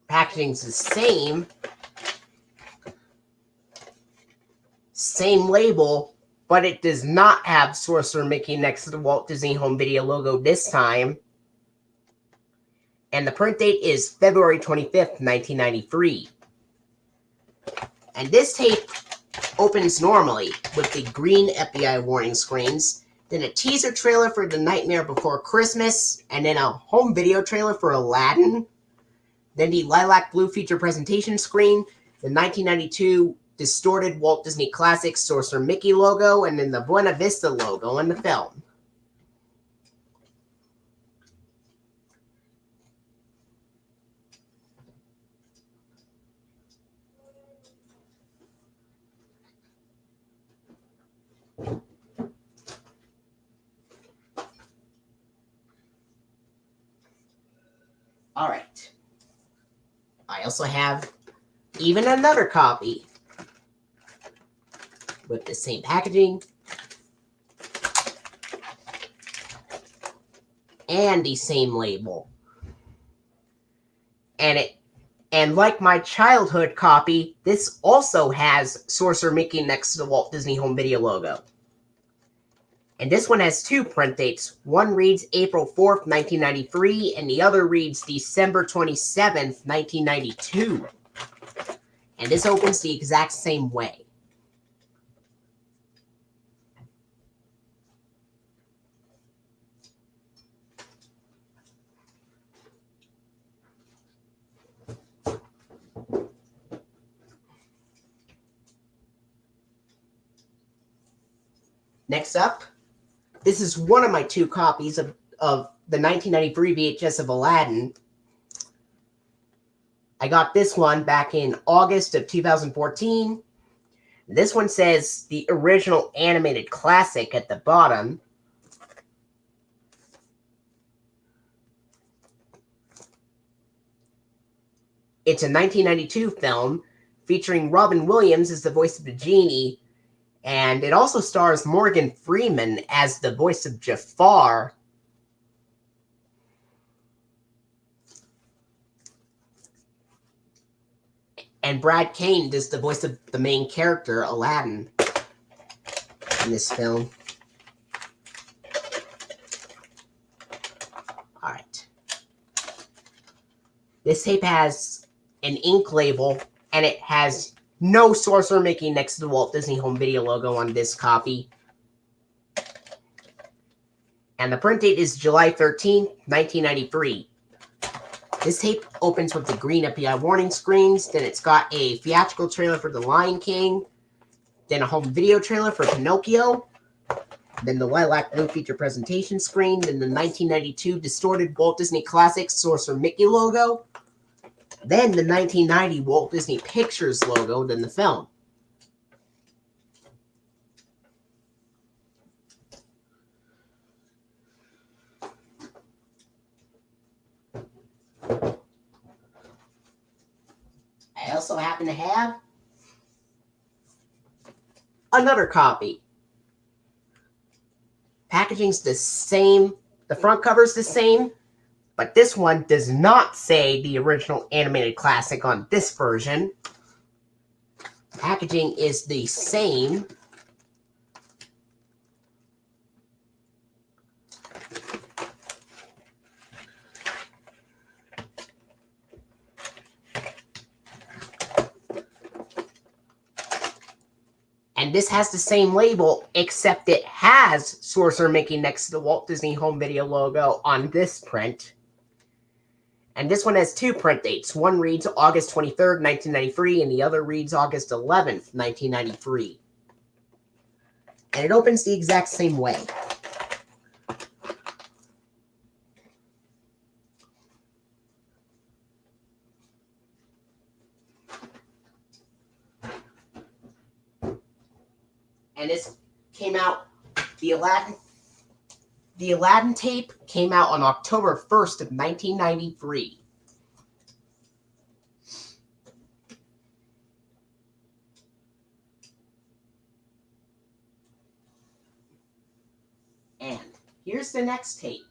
packaging's the same label, but it does not have Sorcerer Mickey next to the Walt Disney Home Video logo this time. And the print date is February 25th, 1993. And this tape opens normally with the green FBI warning screens, then a teaser trailer for The Nightmare Before Christmas, and then a home video trailer for Aladdin, then the lilac blue feature presentation screen, the 1992 distorted Walt Disney Classic Sorcerer Mickey logo, and then the Buena Vista logo in the film. All right. I also have even another copy with the same packaging and the same label. And like my childhood copy, this also has Sorcerer Mickey next to the Walt Disney Home Video logo. And this one has two print dates. One reads April 4th, 1993, and the other reads December 27th, 1992. And this opens the exact same way. Next up, this is one of my two copies of the 1993 VHS of Aladdin. I got this one back in August of 2014. This one says the original animated classic at the bottom. It's a 1992 film featuring Robin Williams as the voice of the genie, and it also stars Morgan Freeman as the voice of Jafar. And Brad Kane does the voice of the main character, Aladdin, in this film. Alright. This tape has an ink label, and it has no Sorcerer Mickey next to the Walt Disney Home Video logo on this copy. And the print date is July 13th, 1993. This tape opens with the green FBI warning screens, then it's got a theatrical trailer for The Lion King, then a home video trailer for Pinocchio, then the lilac blue feature presentation screen, then the 1992 distorted Walt Disney Classic Sorcerer Mickey logo, then the 1990 Walt Disney Pictures logo, then the film. I also happen to have another copy. Packaging's the same, the front cover's the same, but this one does not say the original animated classic on this version. Packaging is the same. And this has the same label, except it has Sorcerer Mickey next to the Walt Disney Home Video logo on this print. And this one has two print dates. One reads August 23rd, 1993, and the other reads August 11th, 1993. And it opens the exact same way. And this came out, the Aladdin tape came out on October 1st of 1993. And here's the next tape.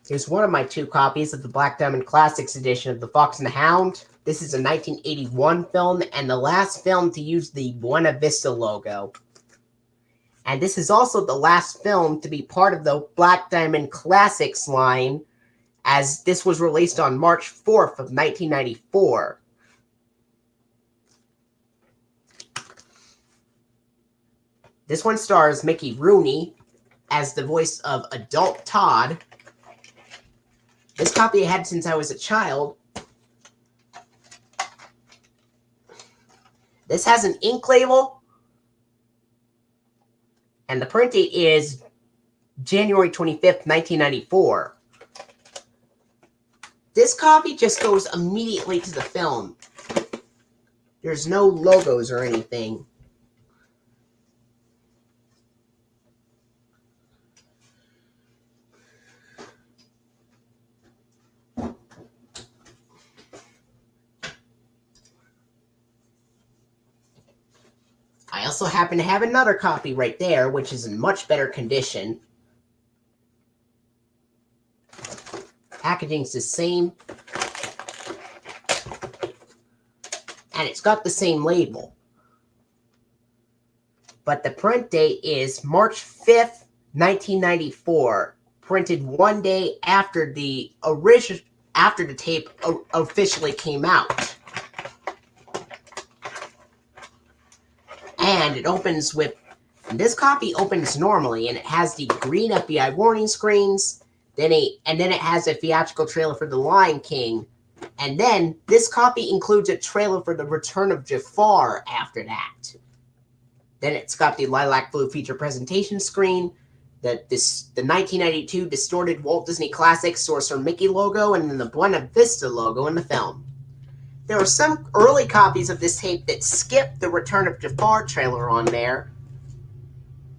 Here's one of my two copies of the Black Diamond Classics edition of The Fox and the Hound. This is a 1981 film and the last film to use the Buena Vista logo. And this is also the last film to be part of the Black Diamond Classics line, as this was released on March 4th of 1994. This one stars Mickey Rooney as the voice of adult Todd. This copy I had since I was a child. This has an ink label, and the print date is January 25th, 1994. This copy just goes immediately to the film. There's no logos or anything. I also happen to have another copy right there, which is in much better condition. Packaging's the same. And it's got the same label. But the print date is March 5th, 1994. Printed one day after the tape officially came out. And it opens with, this copy opens normally, and it has the green FBI warning screens, and then it has a theatrical trailer for The Lion King, and then this copy includes a trailer for The Return of Jafar after that. Then it's got the lilac blue feature presentation screen, the 1992 distorted Walt Disney Classics Sorcerer Mickey logo, and then the Buena Vista logo in the film. There are some early copies of this tape that skip the Return of Jafar trailer on there,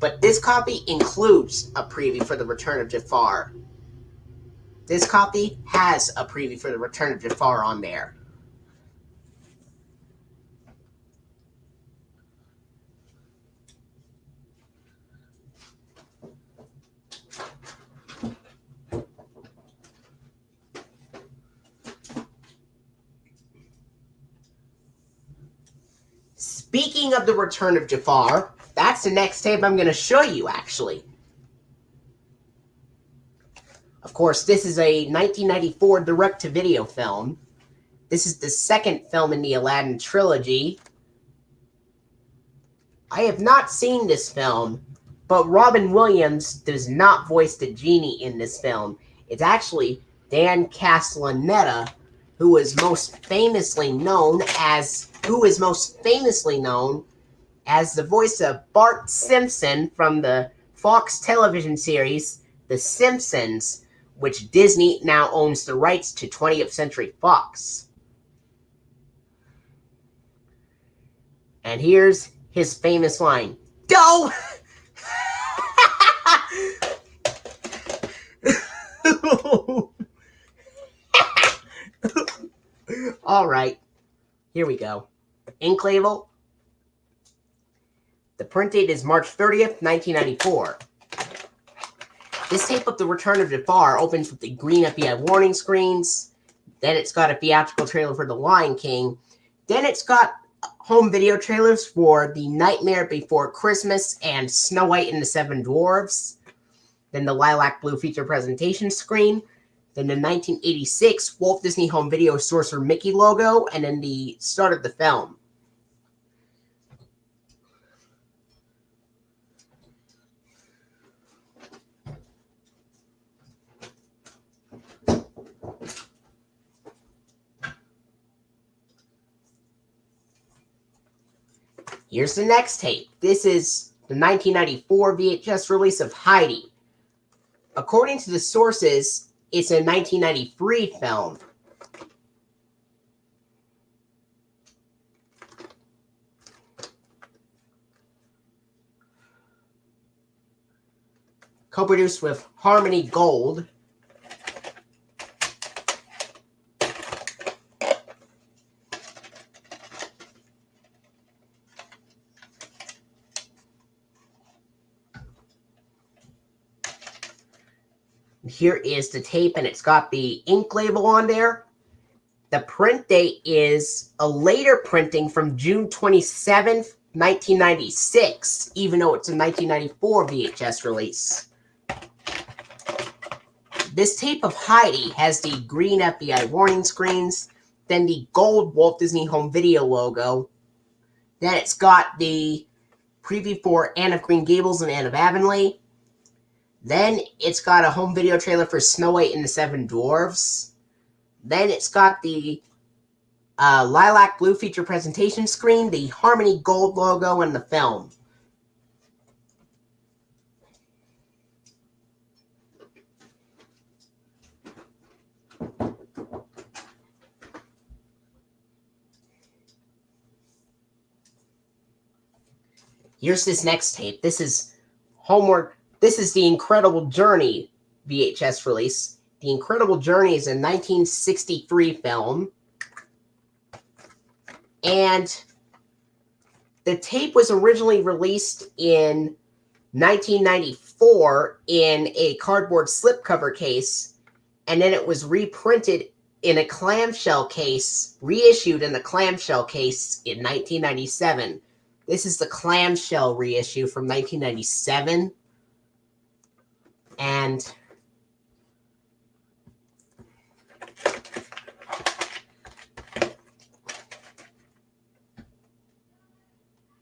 but this copy includes a preview for the Return of Jafar. This copy has a preview for the Return of Jafar on there. Speaking of the Return of Jafar, that's the next tape I'm going to show you, actually. Of course, this is a 1994 direct-to-video film. This is the second film in the Aladdin trilogy. I have not seen this film, but Robin Williams does not voice the genie in this film. It's actually Dan Castellaneta, who is most famously known as the voice of Bart Simpson from the Fox television series The Simpsons, which Disney now owns the rights to 20th Century Fox. And here's his famous line. Go! All right, here we go. Ink label. The print date is March 30th, 1994. This tape of The Return of Jafar opens with the green FBI warning screens. Then it's got a theatrical trailer for The Lion King. Then it's got home video trailers for The Nightmare Before Christmas and Snow White and the Seven Dwarfs. Then the lilac blue feature presentation screen. Then the 1986 Walt Disney Home Video Sorcerer Mickey logo, and then the start of the film. Here's the next tape. This is the 1994 VHS release of Heidi. According to the sources, it's a 1993 film. Co-produced with Harmony Gold. Here is the tape, and it's got the ink label on there. The print date is a later printing from June 27th, 1996, even though it's a 1994 VHS release. This tape of Heidi has the green FBI warning screens, then the gold Walt Disney Home Video logo. Then it's got the preview for Anne of Green Gables and Anne of Avonlea. Then it's got a home video trailer for Snow White and the Seven Dwarfs. Then it's got the lilac blue feature presentation screen, the Harmony Gold logo, and the film. Here's this next tape. This is the Incredible Journey VHS release. The Incredible Journey is a 1963 film. And the tape was originally released in 1994 in a cardboard slipcover case, and then it was reprinted in a clamshell case, reissued in a clamshell case in 1997. This is the clamshell reissue from 1997. And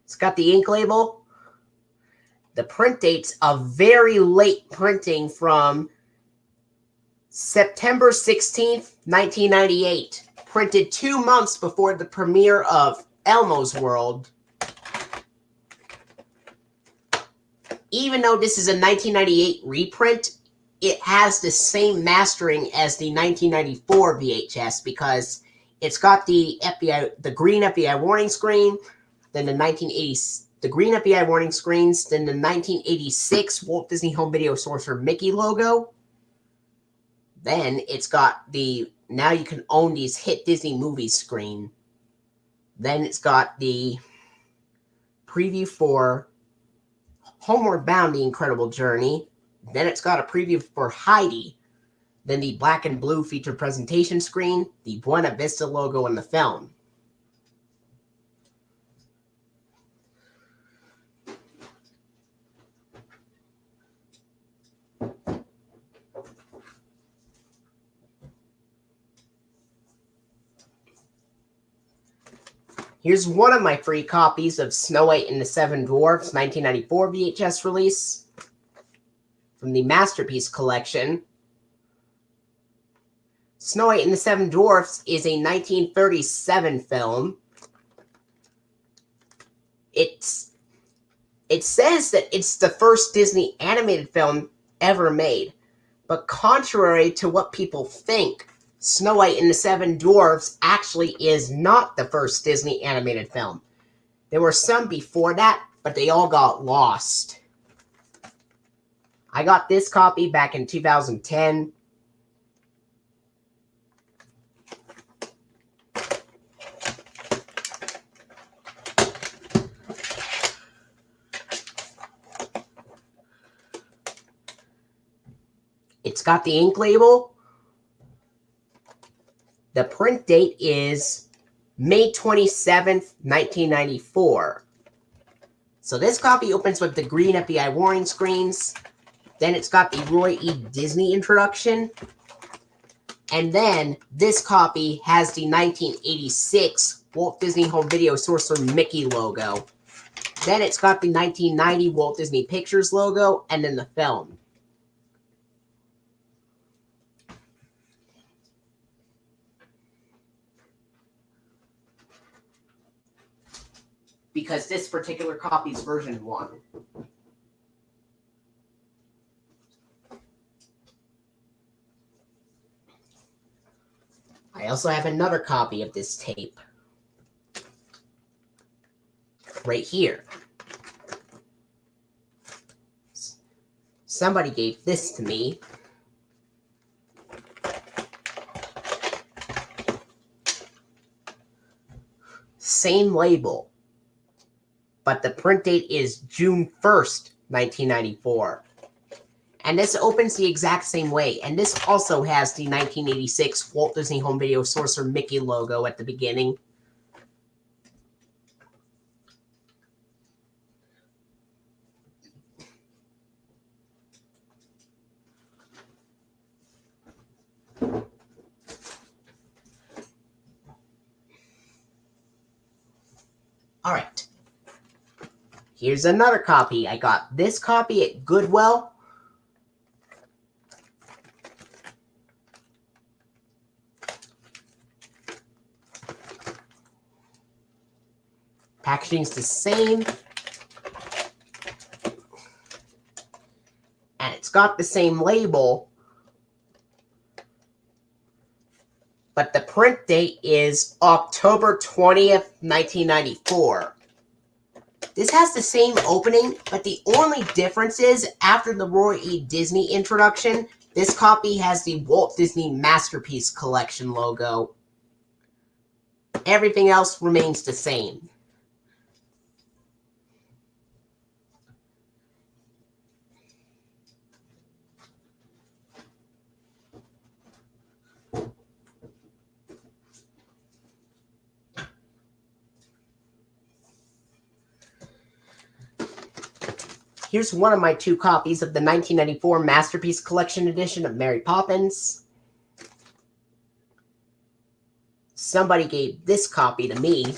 it's got the ink label. The print date's a very late printing from September 16th, 1998. Printed 2 months before the premiere of Elmo's World. Even though this is a 1998 reprint, it has the same mastering as the 1994 VHS because it's got the green FBI warning screen, then the green FBI warning screens, then the 1986 Walt Disney Home Video Sorcerer Mickey logo. Then it's got the now you can own these hit Disney movies screen. Then it's got the preview for Homeward Bound, The Incredible Journey. Then it's got a preview for Heidi. Then the black and blue feature presentation screen, the Buena Vista logo, and the film. Here's one of my free copies of Snow White and the Seven Dwarfs 1994 VHS release from the Masterpiece Collection. Snow White and the Seven Dwarfs is a 1937 film. It says that it's the first Disney animated film ever made, but contrary to what people think, Snow White and the Seven Dwarfs actually is not the first Disney animated film. There were some before that, but they all got lost. I got this copy back in 2010. It's got the ink label. The print date is May 27th, 1994. So this copy opens with the green FBI warning screens. Then it's got the Roy E. Disney introduction. And then this copy has the 1986 Walt Disney Home Video Sorcerer Mickey logo. Then it's got the 1990 Walt Disney Pictures logo, and then the film. because this particular copy is version 1. I also have another copy of this tape. Right here. Somebody gave this to me. Same label, but the print date is June 1st, 1994. And this opens the exact same way. And this also has the 1986 Walt Disney Home Video Sorcerer Mickey logo at the beginning. Alright. Here's another copy. I got this copy at Goodwill. Packaging's the same. And it's got the same label. But the print date is October 20th, 1994. This has the same opening, but the only difference is, after the Roy E. Disney introduction, this copy has the Walt Disney Masterpiece Collection logo. Everything else remains the same. Here's one of my 2 copies of the 1994 Masterpiece Collection edition of Mary Poppins. Somebody gave this copy to me.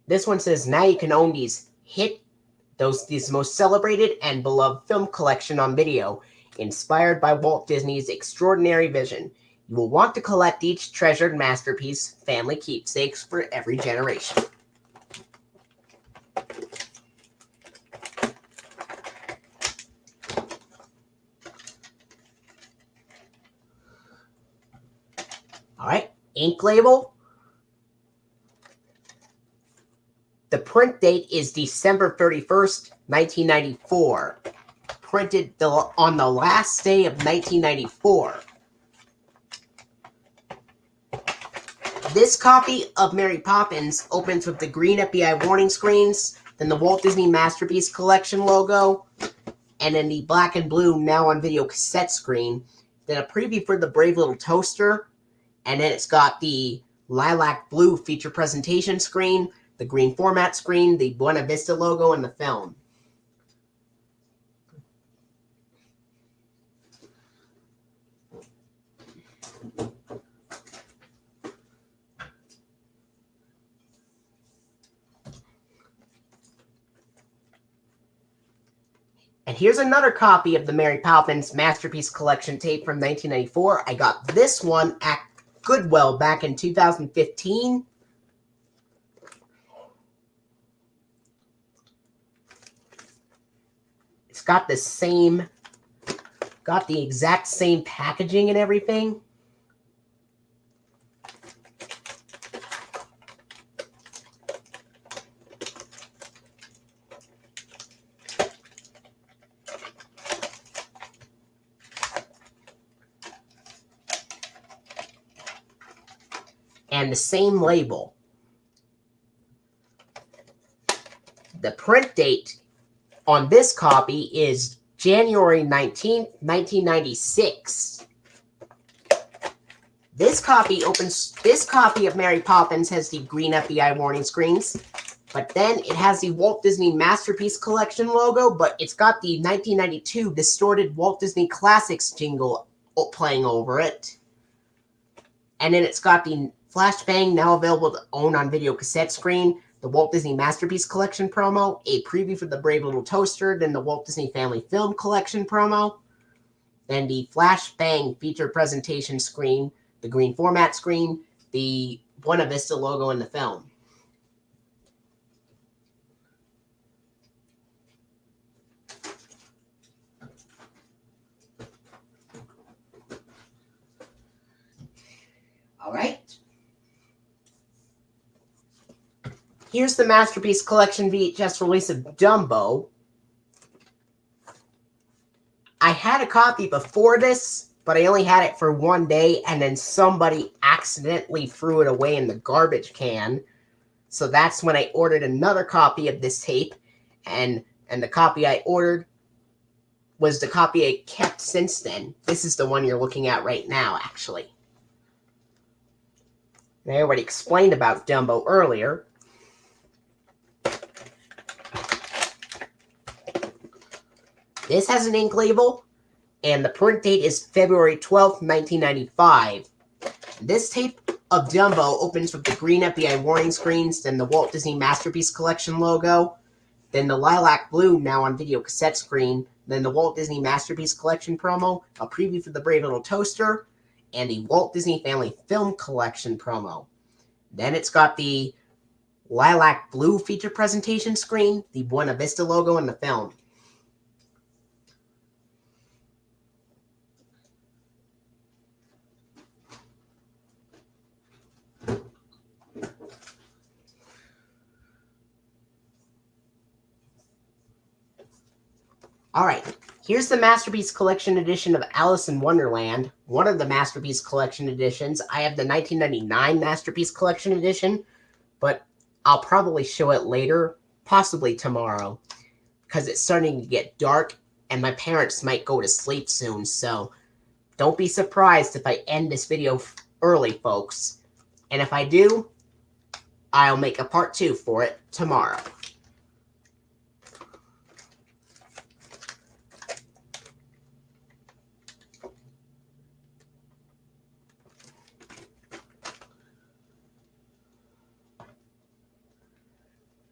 This one says, now you can own these these most celebrated and beloved film collection on video, inspired by Walt Disney's extraordinary vision. You will want to collect each treasured masterpiece, family keepsakes for every generation. Alright, ink label. The print date is December 31st, 1994. Printed on the last day of 1994. This copy of Mary Poppins opens with the green FBI warning screens, then the Walt Disney Masterpiece Collection logo, and then the black and blue now on video cassette screen, then a preview for the Brave Little Toaster, and then it's got the lilac blue feature presentation screen, the green format screen, the Buena Vista logo, and the film. And here's another copy of the Mary Poppins Masterpiece Collection tape from 1994. I got this one at Goodwill back in 2015. It's got the exact same packaging and everything. And the same label. The print date on this copy is January 19th, 1996. This copy of Mary Poppins has the green FBI warning screens, but then it has the Walt Disney Masterpiece Collection logo, but it's got the 1992 distorted Walt Disney Classics jingle playing over it. And then it's got the Flashbang, now available to own on video cassette screen, the Walt Disney Masterpiece Collection promo, a preview for the Brave Little Toaster, then the Walt Disney Family Film Collection promo, then the Flashbang feature presentation screen, the green format screen, the Buena Vista logo in the film. All right. Here's the Masterpiece Collection VHS release of Dumbo. I had a copy before this, but I only had it for one day, and then somebody accidentally threw it away in the garbage can. So that's when I ordered another copy of this tape, and the copy I ordered was the copy I kept since then. This is the one you're looking at right now, actually. And I already explained about Dumbo earlier. This has an ink label, and the print date is February 12th, 1995. This tape of Dumbo opens with the green FBI warning screens, then the Walt Disney Masterpiece Collection logo, then the lilac blue now on video cassette screen, then the Walt Disney Masterpiece Collection promo, a preview for the Brave Little Toaster, and the Walt Disney Family Film Collection promo. Then it's got the lilac blue feature presentation screen, the Buena Vista logo, and the film. Alright, here's the Masterpiece Collection edition of Alice in Wonderland. One of the Masterpiece Collection editions. I have the 1999 Masterpiece Collection edition, but I'll probably show it later, possibly tomorrow, because it's starting to get dark, and my parents might go to sleep soon, so don't be surprised if I end this video early, folks. And if I do, I'll make a part 2 for it tomorrow.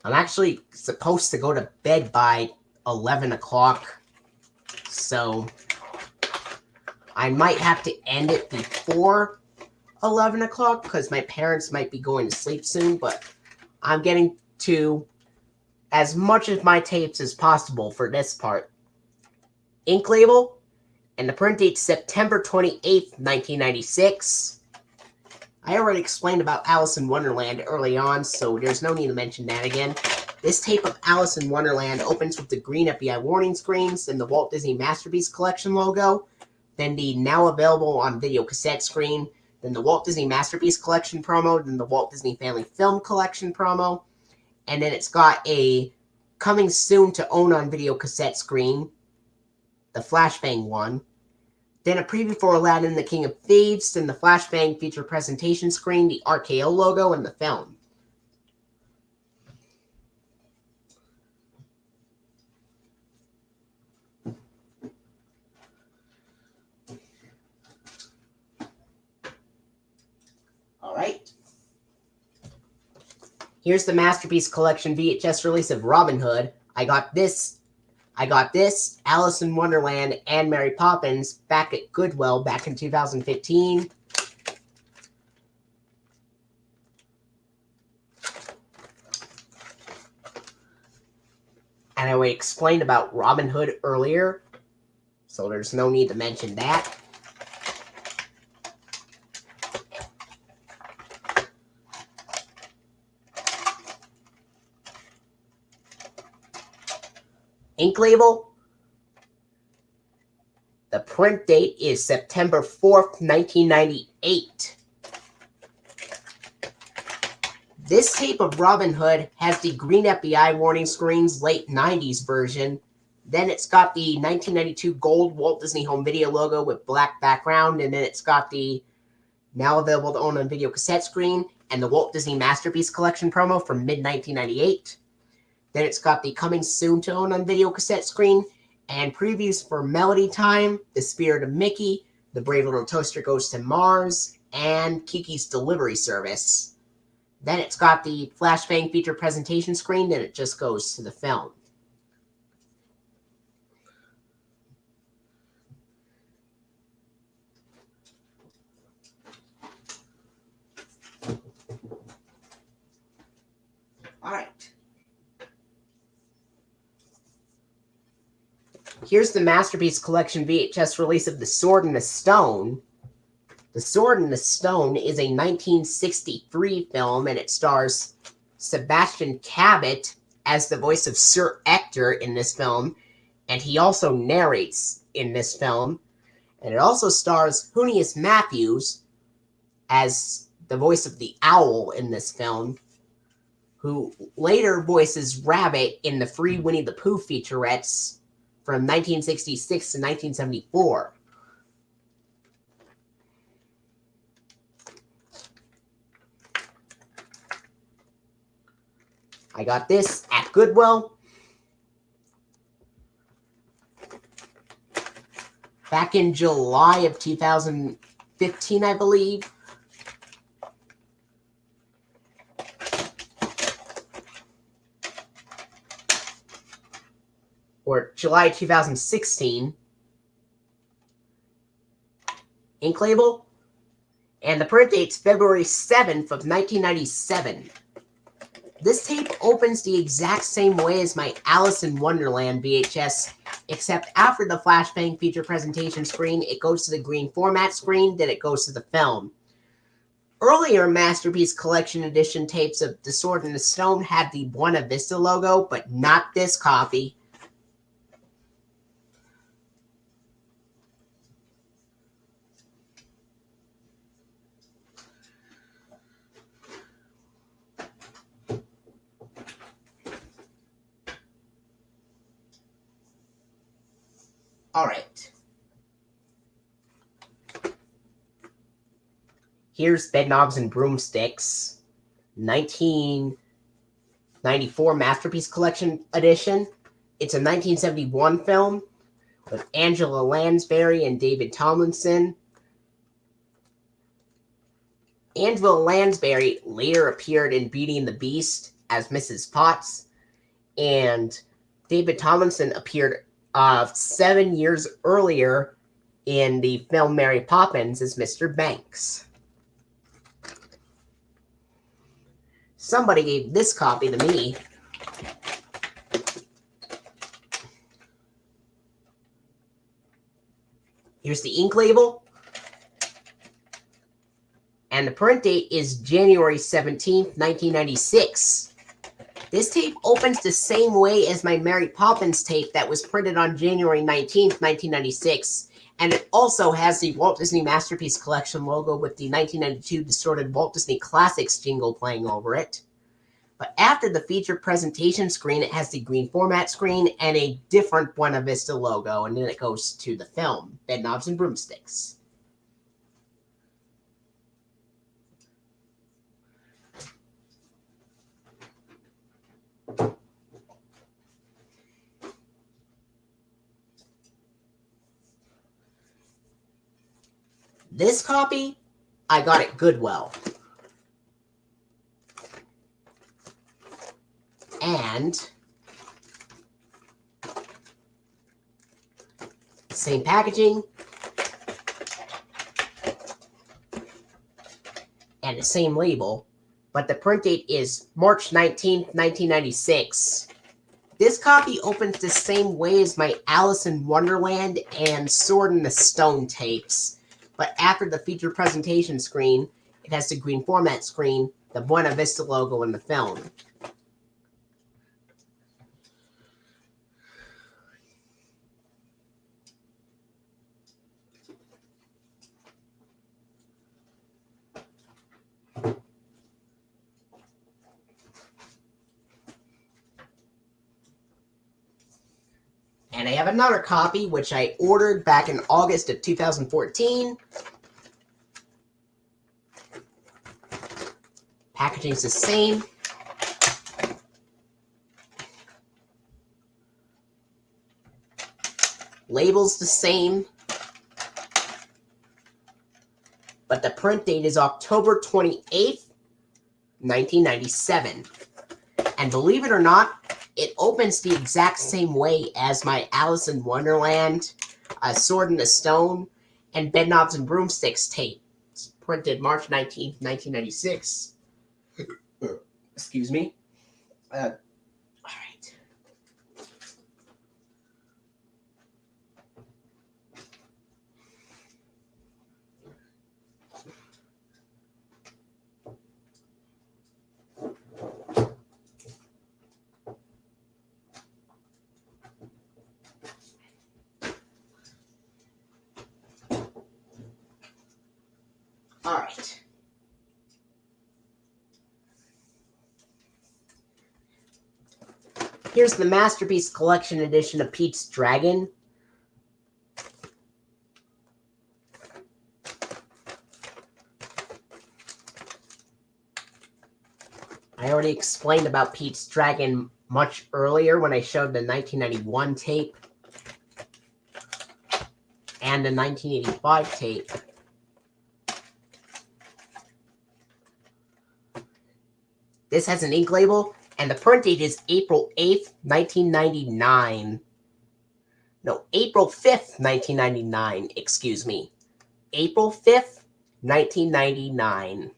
I'm actually supposed to go to bed by 11 o'clock, so I might have to end it before 11 o'clock because my parents might be going to sleep soon, but I'm getting to as much of my tapes as possible for this part. Ink label, and the print date September 28th, 1996. I already explained about Alice in Wonderland early on, so there's no need to mention that again. This tape of Alice in Wonderland opens with the green FBI warning screens, then the Walt Disney Masterpiece Collection logo, then the now available on video cassette screen, then the Walt Disney Masterpiece Collection promo, then the Walt Disney Family Film Collection promo, and then it's got a coming soon to own on video cassette screen, the Flashbang one, then a preview for Aladdin the King of Thieves, then the Flashbang feature presentation screen, the RKO logo, and the film. Alright. Here's the Masterpiece Collection VHS release of Robin Hood. I got this, Alice in Wonderland, and Mary Poppins back at Goodwill back in 2015. And I already explained about Robin Hood earlier, so there's no need to mention that. Ink label. The print date is September 4th, 1998. This tape of Robin Hood has the green FBI warning screens late 90s version. Then it's got the 1992 gold Walt Disney Home Video logo with black background. And then it's got the now available to own on video cassette screen and the Walt Disney Masterpiece Collection promo from mid-1998. Then it's got the coming soon to own on video cassette screen and previews for Melody Time, The Spirit of Mickey, The Brave Little Toaster Goes to Mars, and Kiki's Delivery Service. Then it's got the flashbang feature presentation screen, then it just goes to the film. All right. Here's the Masterpiece Collection VHS release of The Sword and the Stone. The Sword and the Stone is a 1963 film, and it stars Sebastian Cabot as the voice of Sir Ector in this film, and he also narrates in this film. And it also stars Junius Matthews as the voice of the owl in this film, who later voices Rabbit in the Free Winnie the Pooh featurettes from 1966 to 1974. I got this at Goodwill back in July of 2015, I believe. Or July 2016. Ink label. And the print date's February 7th of 1997. This tape opens the exact same way as my Alice in Wonderland VHS, except after the flashbang feature presentation screen, it goes to the green format screen, then it goes to the film. Earlier Masterpiece Collection Edition tapes of The Sword and the Stone had the Buena Vista logo, but not this copy. All right. Here's Bedknobs and Broomsticks, 1994 Masterpiece Collection Edition. It's a 1971 film with Angela Lansbury and David Tomlinson. Angela Lansbury later appeared in Beauty and the Beast as Mrs. Potts, and David Tomlinson appeared 7 years earlier in the film Mary Poppins as Mr. Banks. Somebody gave this copy to me. Here's the ink label. And the print date is January 17th, 1996. This tape opens the same way as my Mary Poppins tape that was printed on January 19th, 1996. And it also has the Walt Disney Masterpiece Collection logo with the 1992 distorted Walt Disney Classics jingle playing over it. But after the feature presentation screen, it has the green format screen and a different Buena Vista logo. And then it goes to the film, Bedknobs and Broomsticks. This copy, I got at Goodwill. And same packaging. And the same label. But the print date is March 19th, 1996. This copy opens the same way as my Alice in Wonderland and Sword in the Stone tapes. But after the feature presentation screen, it has the green format screen, the Buena Vista logo in the film. And I have another copy, which I ordered back in August of 2014. Packaging's the same. Label's the same. But the print date is October 28th, 1997. And believe it or not, it opens the exact same way as my Alice in Wonderland, Sword in the Stone, and Bedknobs and Broomsticks tape. It's printed March 19th, 1996. Excuse me. All right. All right. Here's the Masterpiece Collection edition of Pete's Dragon. I already explained about Pete's Dragon much earlier when I showed the 1991 tape and the 1985 tape. This has an ink label, and the print date is April 8th, 1999. No, April 5th, 1999, excuse me. April 5th, 1999.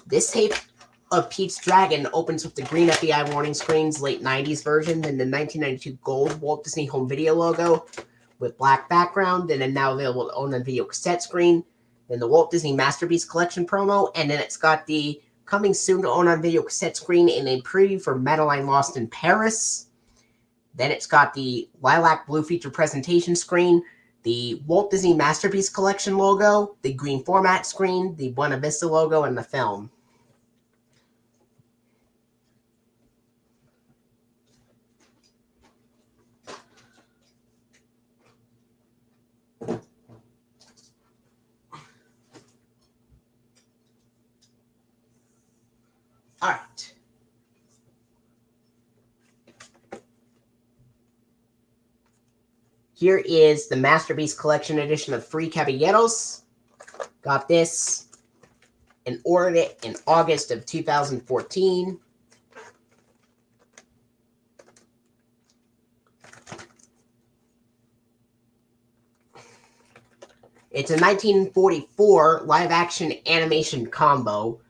This tape of Pete's Dragon opens with the green FBI warning screens, late 90s version, then the 1992 gold Walt Disney Home Video logo with black background, and then now available to own on video cassette screen, then the Walt Disney Masterpiece Collection promo, and then it's got the coming soon to own on video cassette screen in a preview for Madeline Lost in Paris. Then it's got the lilac blue feature presentation screen, the Walt Disney Masterpiece Collection logo, the green format screen, the Buena Vista logo, and the film. All right. Here is the Masterpiece Collection edition of Three Caballeros. Got this and ordered it in August of 2014. It's a 1944 live-action animation combo,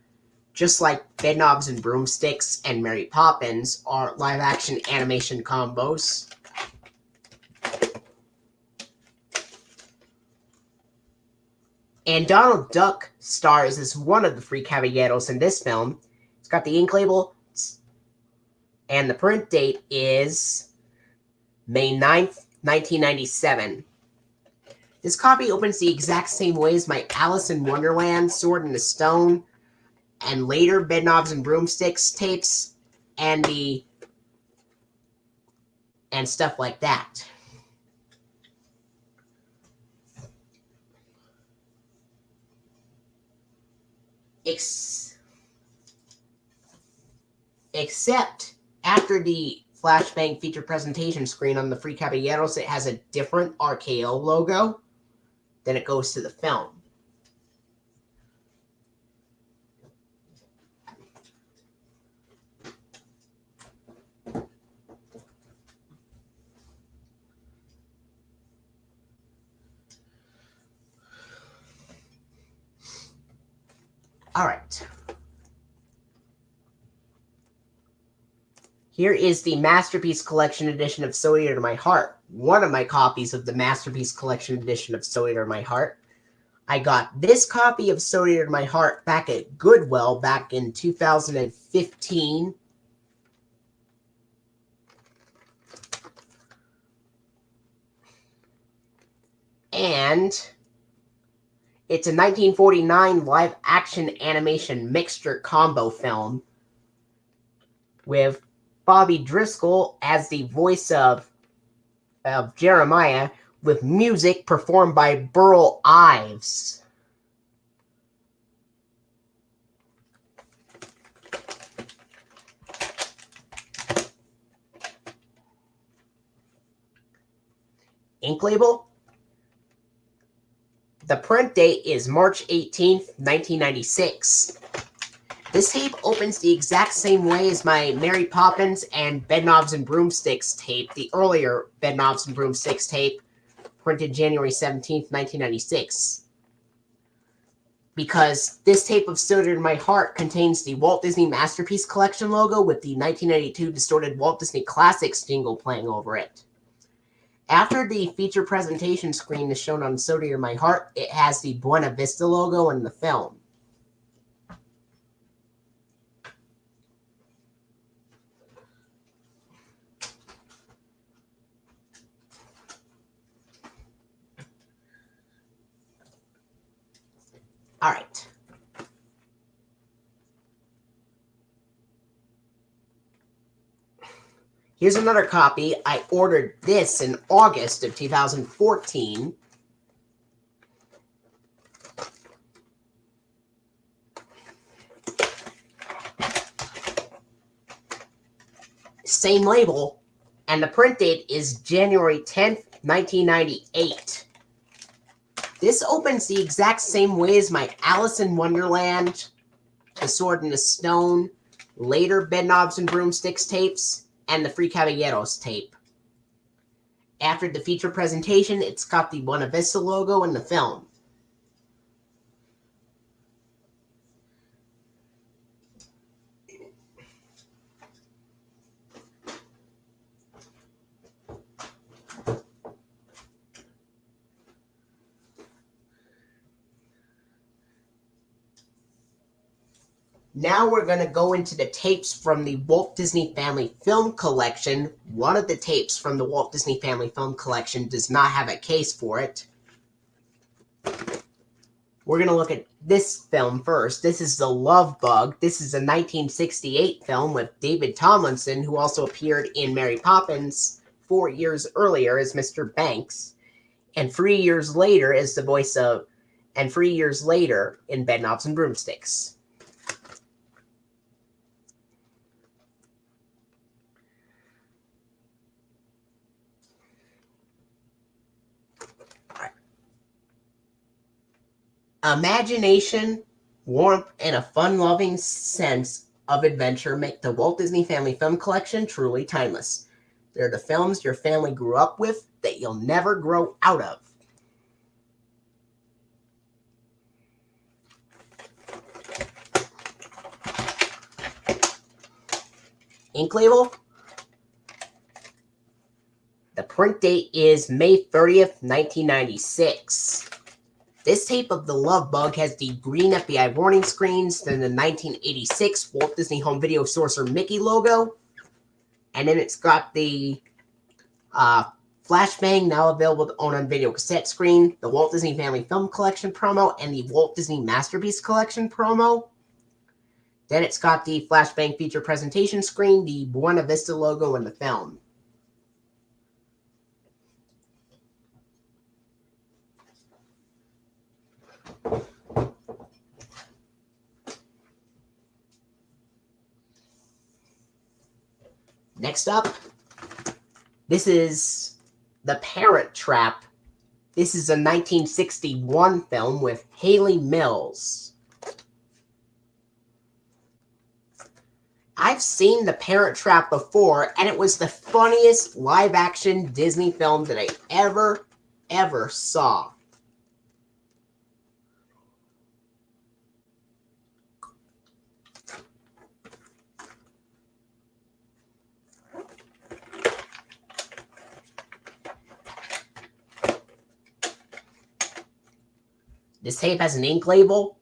just like Bedknobs and Broomsticks and Mary Poppins are live-action animation combos. And Donald Duck stars as one of the three caballeros in this film. It's got the ink label, and the print date is May 9th, 1997. This copy opens the exact same way as my Alice in Wonderland, Sword in the Stone, and later Bedknobs and Broomsticks tapes, and stuff like that. Except after the flashbang feature presentation screen on the Free Caballeros, it has a different RKO logo. Then it goes to the film. All right. Here is the Masterpiece Collection edition of So Dear to My Heart. One of my copies of the Masterpiece Collection edition of So Dear to My Heart. I got this copy of So Dear to My Heart back at Goodwill back in 2015. And it's a 1949 live-action animation mixture combo film with Bobby Driscoll as the voice of Jeremiah, with music performed by Burl Ives. Ink label. The print date is March 18th, 1996. This tape opens the exact same way as my Mary Poppins and Bedknobs and Broomsticks tape, the earlier Bedknobs and Broomsticks tape, printed January 17th, 1996. Because this tape of Stood in My Heart contains the Walt Disney Masterpiece Collection logo with the 1992 distorted Walt Disney Classics jingle playing over it. After the feature presentation screen is shown on Stood in My Heart, it has the Buena Vista logo in the film. All right. Here's another copy. I ordered this in August of 2014. Same label, and the print date is January 10th, 1998. This opens the exact same way as my Alice in Wonderland, The Sword in the Stone, later Bedknobs and Broomsticks tapes, and the Free Caballeros tape. After the feature presentation, it's got the Buena Vista logo in the film. Now we're going to go into the tapes from the Walt Disney Family Film Collection. One of the tapes from the Walt Disney Family Film Collection does not have a case for it. We're going to look at this film first. This is The Love Bug. This is a 1968 film with David Tomlinson, who also appeared in Mary Poppins 4 years earlier as Mr. Banks, and 3 years later as the voice of, and 3 years later in Bedknobs and Broomsticks. Imagination, warmth, and a fun-loving sense of adventure make the Walt Disney Family Film Collection truly timeless. They're the films your family grew up with that you'll never grow out of. Ink label. The print date is May 30th, 1996. This tape of The Love Bug has the green FBI warning screens, then the 1986 Walt Disney Home Video Sorcerer Mickey logo, and then it's got the Flashbang, now available to own on video cassette screen, the Walt Disney Family Film Collection promo, and the Walt Disney Masterpiece Collection promo. Then it's got the Flashbang feature presentation screen, the Buena Vista logo, and the film. Next up, this is The Parent Trap. This is a 1961 film with Haley Mills. I've seen The Parent Trap before, and it was the funniest live-action Disney film that I ever saw. This tape has an ink label,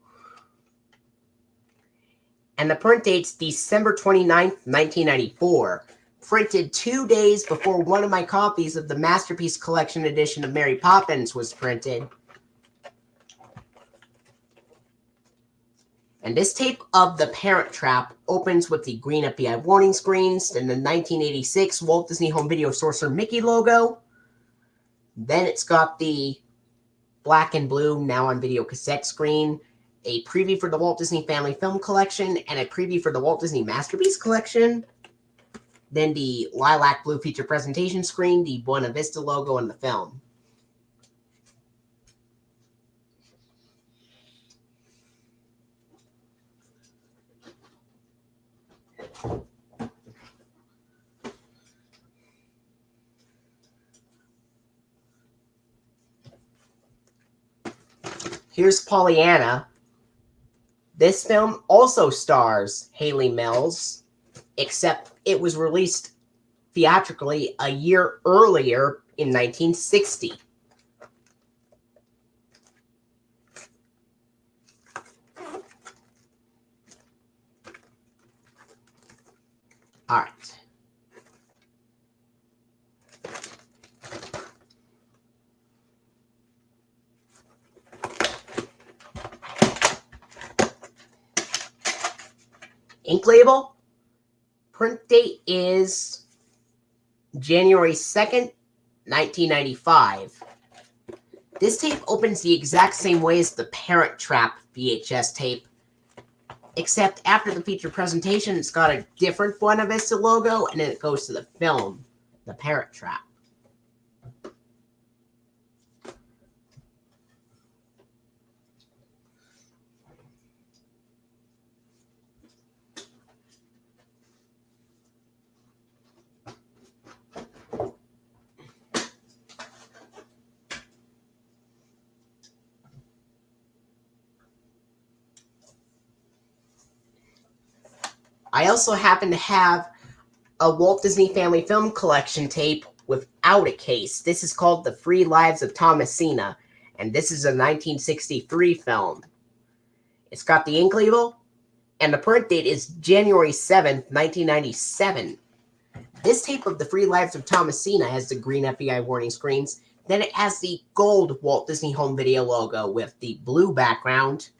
and the print date's December 29th, 1994. Printed 2 days before one of my copies of the Masterpiece Collection edition of Mary Poppins was printed. And this tape of The Parent Trap opens with the green FBI warning screens, then the 1986 Walt Disney Home Video Sorcerer Mickey logo. Then it's got the black and blue, now on video cassette screen, a preview for the Walt Disney Family Film Collection, and a preview for the Walt Disney Masterpiece Collection. Then the lilac blue feature presentation screen, the Buena Vista logo, and the film. Here's Pollyanna. This film also stars Haley Mills, except it was released theatrically a year earlier in 1960. All right. Ink label. Print date is January 2nd, 1995. This tape opens the exact same way as the Parent Trap VHS tape, except after the feature presentation, it's got a different Buena Vista logo, and then it goes to the film, The Parent Trap. I also happen to have a Walt Disney Family Film Collection tape without a case. This is called The Free Lives of Thomasina, and this is a 1963 film. It's got the ink label, and the print date is January 7th, 1997. This tape of The Free Lives of Thomasina has the green FBI warning screens. Then it has the gold Walt Disney Home Video logo with the blue background.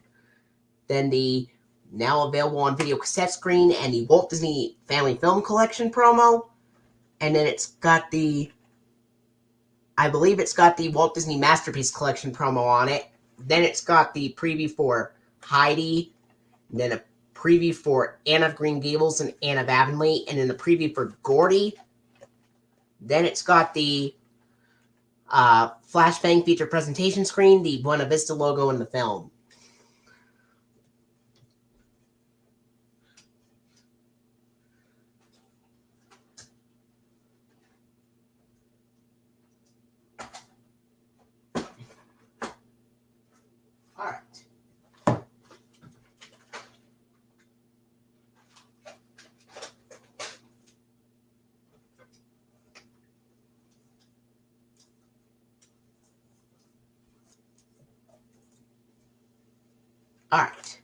Then the now available on video cassette screen and the Walt Disney Family Film Collection promo. And then it's got the, I believe it's got the Walt Disney Masterpiece Collection promo on it. Then it's got the preview for Heidi, and then a preview for Anne of Green Gables and Anne of Avonlea, and then the preview for Gordy. Then it's got the flashbang feature presentation screen, the Buena Vista logo in the film. All right. All right.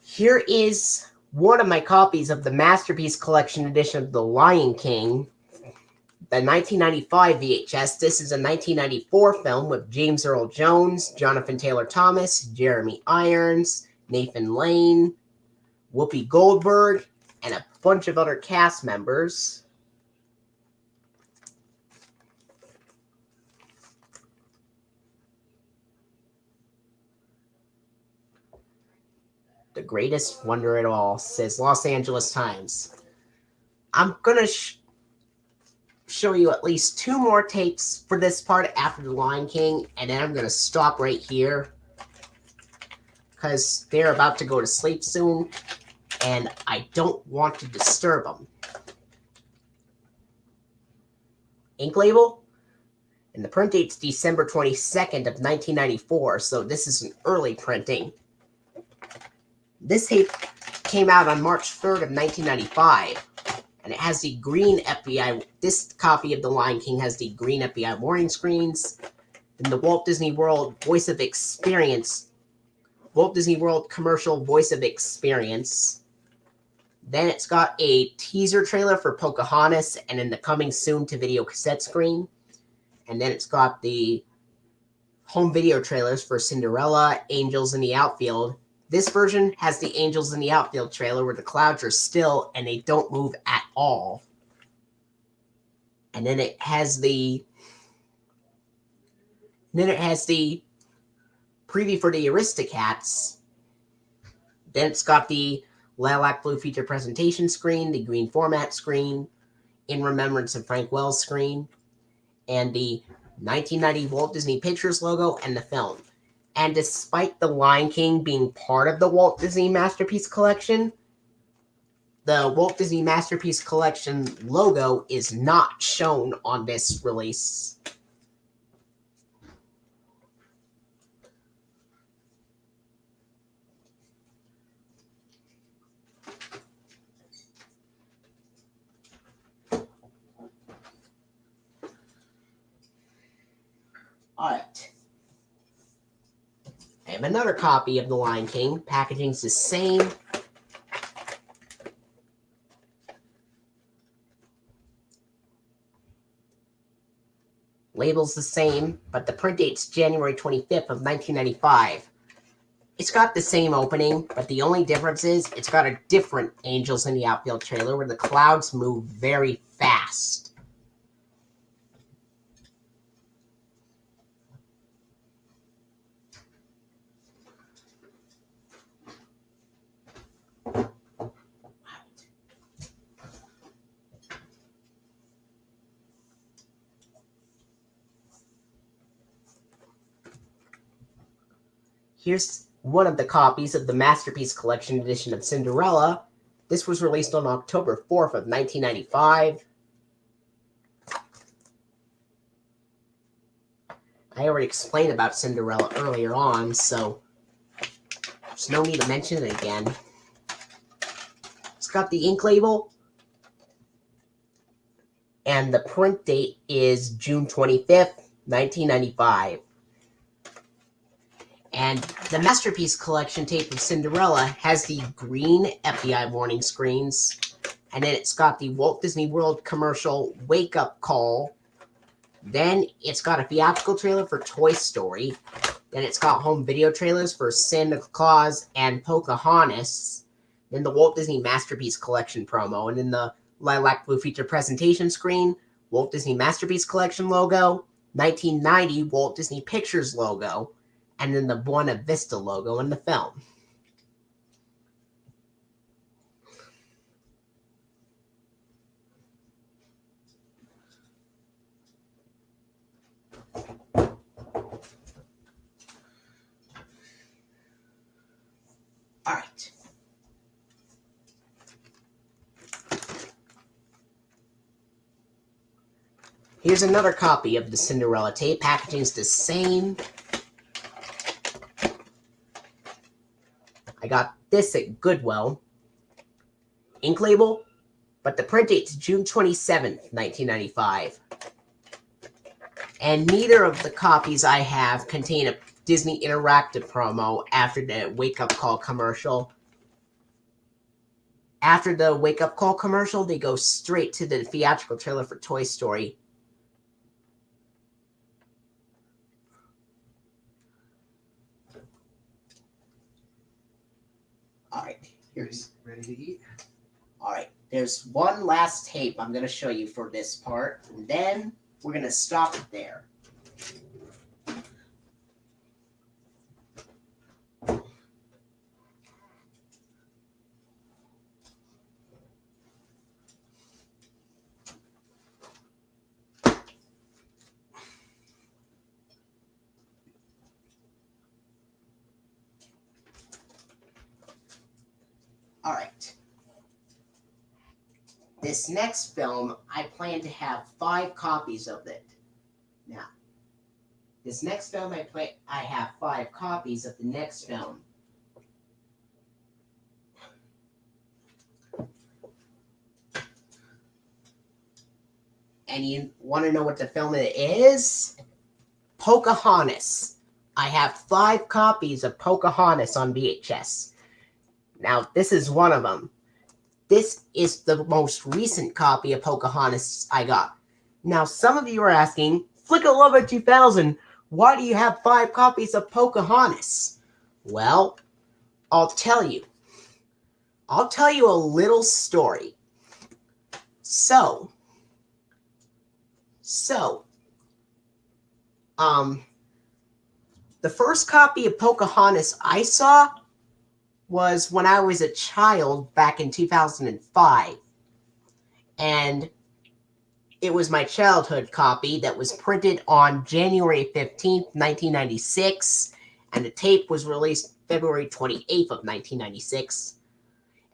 Here is one of my copies of the Masterpiece Collection edition of The Lion King, the 1995 VHS. This is a 1994 film with James Earl Jones, Jonathan Taylor Thomas, Jeremy Irons, Nathan Lane, Whoopi Goldberg, and a bunch of other cast members. The greatest wonder at all, says Los Angeles Times. I'm going to show you at least two more tapes for this part after The Lion King, and then I'm going to stop right here because they're about to go to sleep soon, and I don't want to disturb them. Ink label, and the print date's December 22nd of 1994, so this is an early printing. This tape came out on March 3rd of 1995, and it has the green FBI. This copy of The Lion King has the green FBI warning screens. Then the Walt Disney World Voice of Experience, Walt Disney World commercial Voice of Experience. Then it's got a teaser trailer for Pocahontas, and in the coming soon to video cassette screen. And then it's got the home video trailers for Cinderella, Angels in the Outfield. This version has the Angels in the Outfield trailer where the clouds are still and they don't move at all. And then it has the preview for the Aristocats. Then it's got the lilac blue feature presentation screen, the green format screen, in remembrance of Frank Wells screen, and the 1990 Walt Disney Pictures logo and the film. And despite The Lion King being part of the Walt Disney Masterpiece Collection, the Walt Disney Masterpiece Collection logo is not shown on this release. Alright. I have another copy of The Lion King. Packaging's the same. Label's the same, but the print date's January 25th of 1995. It's got the same opening, but the only difference is it's got a different Angels in the Outfield trailer where the clouds move very fast. Here's one of the copies of the Masterpiece Collection edition of Cinderella. This was released on October 4th of 1995. I already explained about Cinderella earlier on, so there's no need to mention it again. It's got the ink label, and the print date is June 25th, 1995. And the Masterpiece Collection tape of Cinderella has the green FBI warning screens, and then it's got the Walt Disney World commercial Wake Up Call. Then it's got a theatrical trailer for Toy Story. Then it's got home video trailers for Santa Claus and Pocahontas. Then the Walt Disney Masterpiece Collection promo, and then the lilac blue feature presentation screen, Walt Disney Masterpiece Collection logo, 1990 Walt Disney Pictures logo, and then the Buena Vista logo in the film. All right. Here's another copy of the Cinderella tape. Packaging's the same. I got this at Goodwill. Ink label, but the print date's June 27th, 1995. And neither of the copies I have contain a Disney Interactive promo after the Wake Up Call commercial. After the Wake Up Call commercial, they go straight to the theatrical trailer for Toy Story. All right, here's ready to eat. All right, there's one last tape I'm going to show you for this part, and then we're going to stop it there. All right. This next film, I plan to have 5 copies of it. Now, this next film, I have 5 copies of the next film. And you want to know what the film it is? Pocahontas. I have 5 copies of Pocahontas on VHS. Now, this is one of them. This is the most recent copy of Pocahontas I got. Now, some of you are asking, Flick of Love at 2000, why do you have 5 copies of Pocahontas? Well, I'll tell you. I'll tell you a little story. The first copy of Pocahontas I saw was when I was a child back in 2005. And it was my childhood copy that was printed on January 15th, 1996. and the tape was released February 28th of 1996.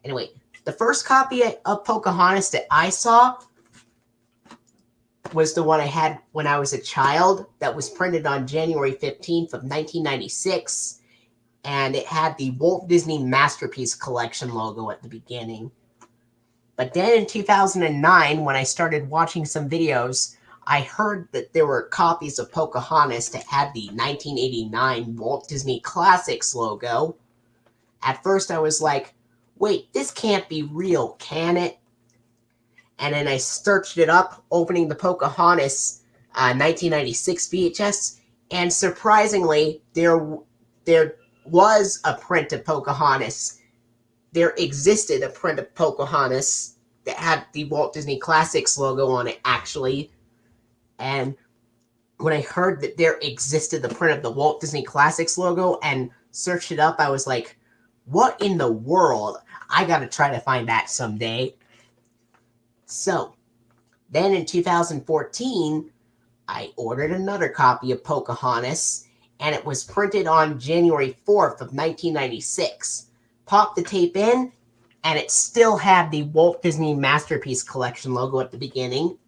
Anyway, the first copy of Pocahontas that I saw was the one I had when I was a child that was printed on January 15th of 1996, and it had the Walt Disney Masterpiece Collection logo at the beginning. But then in 2009, when I started watching some videos, I heard that there were copies of Pocahontas that had the 1989 Walt Disney Classics logo. At first I was like, wait, this can't be real, can it? And then I searched it up, opening the Pocahontas 1996 VHS, and surprisingly, there was a print of Pocahontas. There existed a print of Pocahontas that had the Walt Disney Classics logo on it, actually. And when I heard that there existed the print of the Walt Disney Classics logo and searched it up, I was like, what in the world? I gotta try to find that someday. So, then in 2014, I ordered another copy of Pocahontas, and it was printed on January 4th of 1996. Popped the tape in, and it still had the Walt Disney Masterpiece Collection logo at the beginning.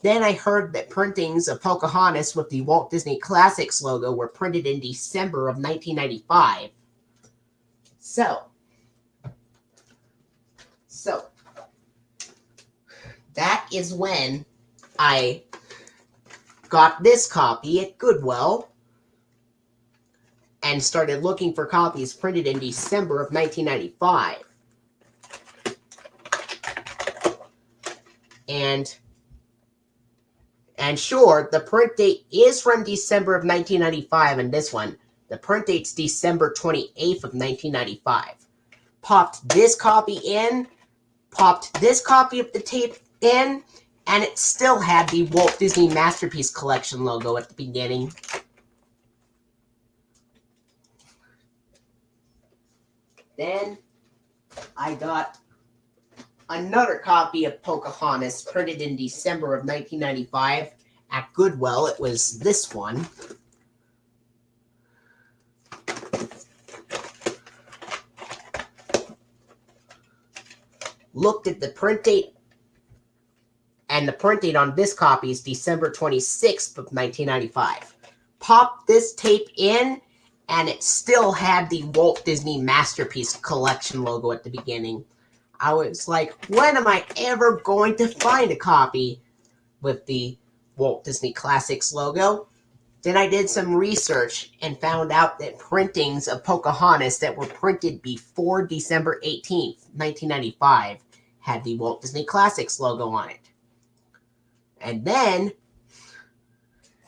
Then I heard that printings of Pocahontas with the Walt Disney Classics logo were printed in December of 1995. So, that is when I got this copy at Goodwill and started looking for copies printed in December of 1995. And sure, the print date is from December of 1995 in this one. The print date's December 28th of 1995. Popped this copy in, popped this copy of the tape in, and it still had the Walt Disney Masterpiece Collection logo at the beginning. Then I got another copy of Pocahontas printed in December of 1995 at Goodwill. It was this one. Looked at the print date, and the print date on this copy is December 26th of 1995. Popped this tape in, and it still had the Walt Disney Masterpiece Collection logo at the beginning. I was like, when am I ever going to find a copy with the Walt Disney Classics logo? Then I did some research and found out that printings of Pocahontas that were printed before December 18th, 1995 had the Walt Disney Classics logo on it. And then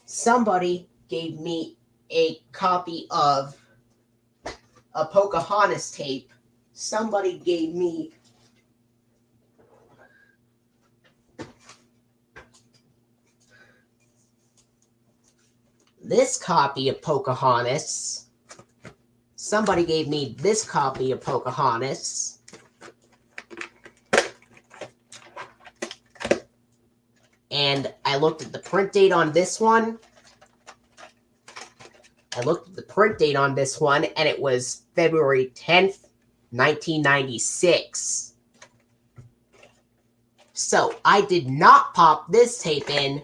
somebody gave me a copy of a Pocahontas tape. Somebody gave me this copy of Pocahontas. Somebody gave me this copy of Pocahontas. And I looked at the print date on this one. And it was February 10th, 1996. So I did not pop this tape in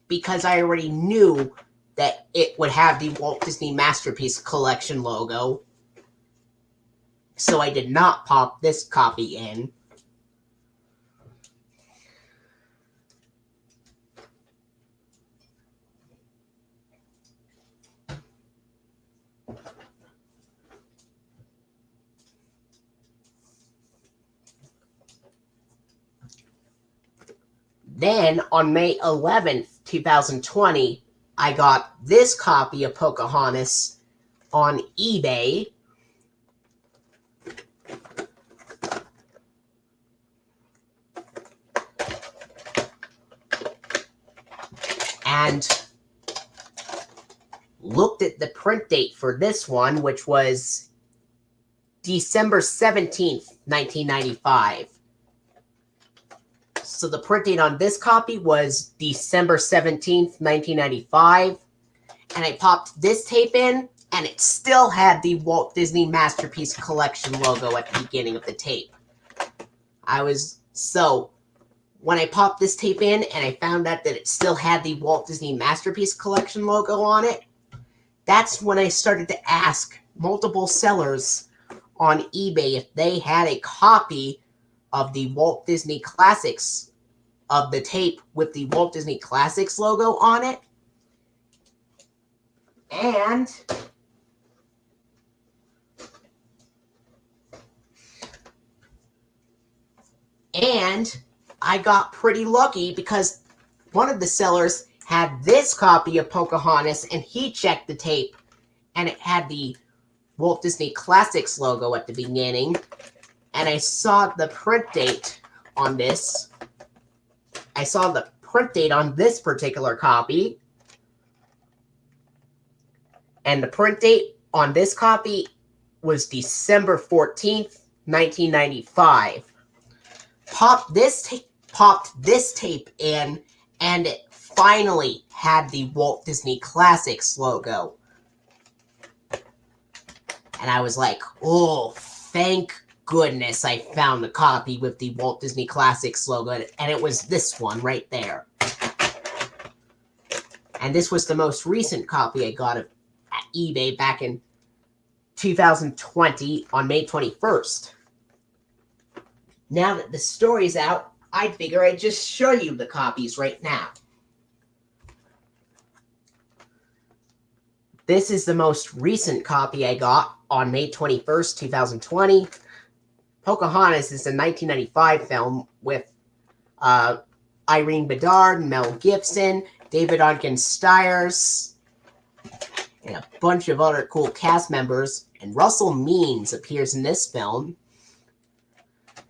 because I already knew that it would have the Walt Disney Masterpiece Collection logo. So I did not pop this copy in. Then, on May 11th, 2020, I got this copy of Pocahontas on eBay. And looked at the print date for this one, which was December 17th, 1995. So the print date on this copy was December 17th, 1995. And I popped this tape in, and it still had the Walt Disney Masterpiece Collection logo at the beginning of the tape. When I popped this tape in and I found out that it still had the Walt Disney Masterpiece Collection logo on it, that's when I started to ask multiple sellers on eBay if they had a copy of the Walt Disney Classics, of the tape with the Walt Disney Classics logo on it. And I got pretty lucky because one of the sellers had this copy of Pocahontas and he checked the tape and it had the Walt Disney Classics logo at the beginning. And I saw the print date on this. I saw the print date on this particular copy. And the print date on this copy was December 14th, 1995. Popped this tape in, and it finally had the Walt Disney Classics logo. And I was like, oh, thank goodness I found the copy with the Walt Disney Classics logo, and it was this one right there. And this was the most recent copy I got at eBay back in 2020 on May 21st. Now that the story's out, I figure I'd just show you the copies right now. This is the most recent copy I got on May 21st, 2020. Pocahontas is a 1995 film with Irene Bedard, Mel Gibson, David Ogden Stiers, and a bunch of other cool cast members. And Russell Means appears in this film.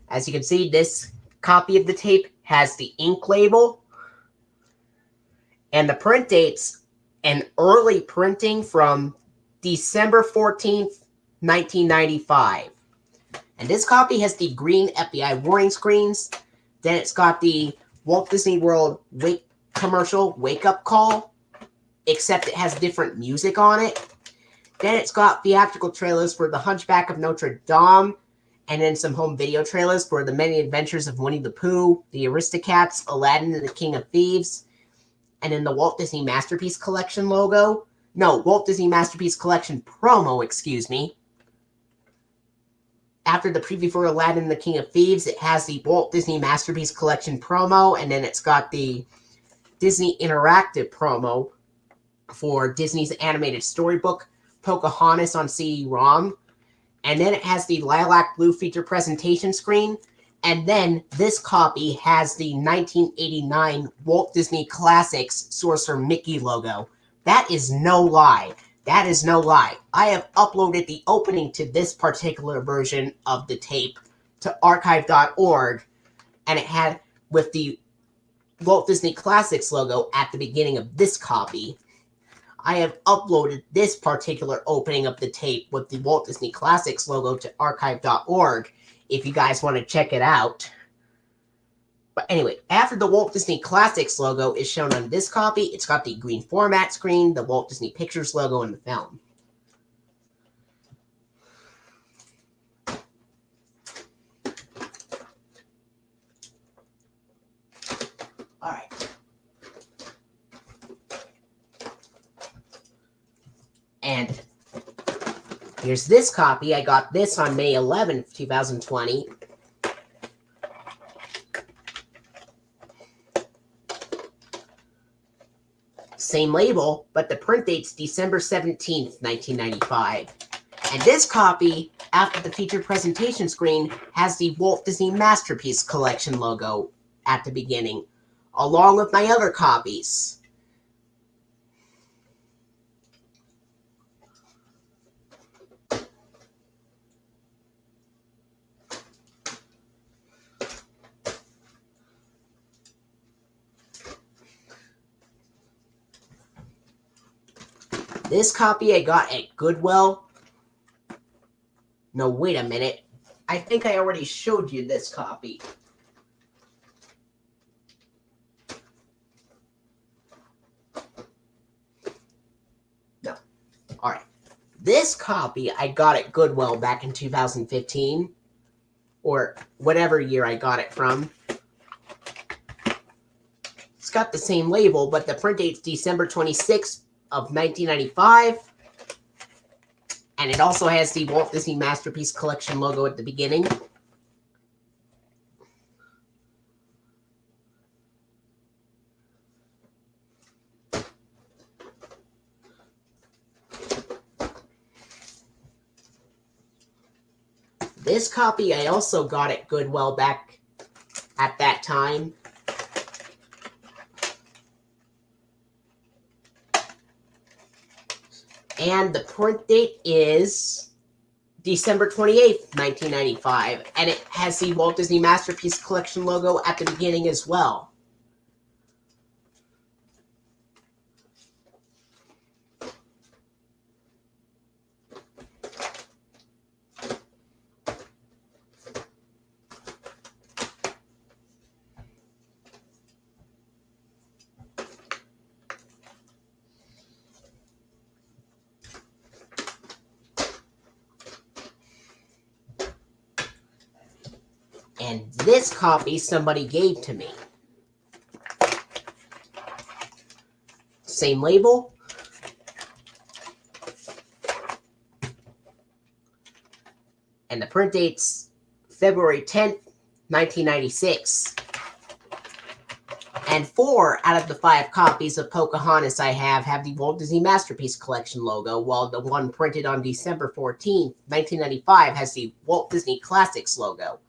As you can see, this copy of the tape has the ink label. And the print date's an early printing from December 14th, 1995. And this copy has the green FBI warning screens. Then it's got the Walt Disney World commercial wake-up call, except it has different music on it. Then it's got theatrical trailers for The Hunchback of Notre Dame, and then some home video trailers for The Many Adventures of Winnie the Pooh, The Aristocats, Aladdin and the King of Thieves, and then the Walt Disney Masterpiece Collection logo. No, Walt Disney Masterpiece Collection promo, excuse me. After the preview for Aladdin and the King of Thieves, it has the Walt Disney Masterpiece Collection promo, and then it's got the Disney Interactive promo for Disney's animated storybook, Pocahontas on CD-ROM. And then it has the lilac blue feature presentation screen. And then this copy has the 1989 Walt Disney Classics Sorcerer Mickey logo. That is no lie. That is no lie. I have uploaded the opening to this particular version of the tape to archive.org, and it had with the Walt Disney Classics logo at the beginning of this copy. I have uploaded this particular opening of the tape with the Walt Disney Classics logo to archive.org if you guys want to check it out. But anyway, after the Walt Disney Classics logo is shown on this copy, it's got the green format screen, the Walt Disney Pictures logo, and the film. Alright. And here's this copy. I got this on May 11th, 2020. Same label, but the print date's December 17th, 1995. And this copy, after the feature presentation screen, has the Walt Disney Masterpiece Collection logo at the beginning, along with my other copies. This copy I got at Goodwill. No, wait a minute. I think I already showed you this copy. No. Alright. This copy, I got at Goodwill back in 2015, or whatever year I got it from. It's got the same label, but the print date's December 26th of 1995. And it also has the Walt Disney Masterpiece Collection logo at the beginning. This copy I also got at Goodwill back at that time. And the print date is December 28th, 1995. And it has the Walt Disney Masterpiece Collection logo at the beginning as well. And this copy somebody gave to me. Same label. And the print date's February 10th, 1996. And 4 out of the 5 copies of Pocahontas I have the Walt Disney Masterpiece Collection logo, while the one printed on December 14th, 1995 has the Walt Disney Classics logo.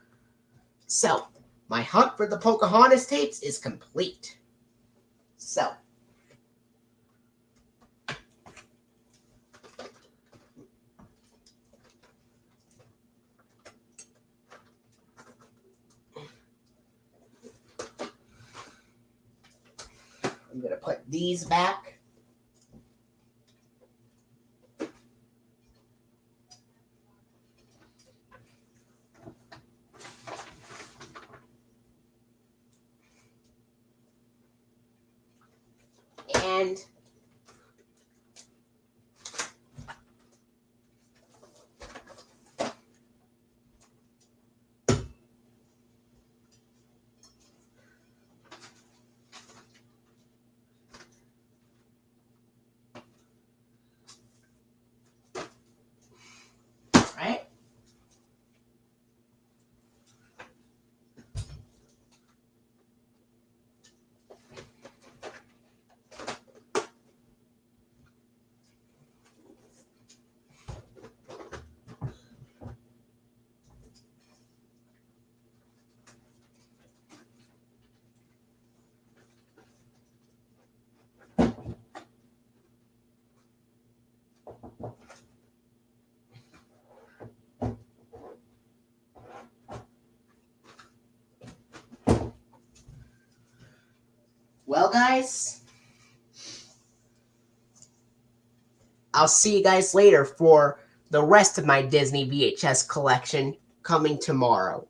So, my hunt for the Pocahontas tapes is complete. So, I'm going to put these back. And right? Well, guys, I'll see you guys later for the rest of my Disney VHS collection coming tomorrow.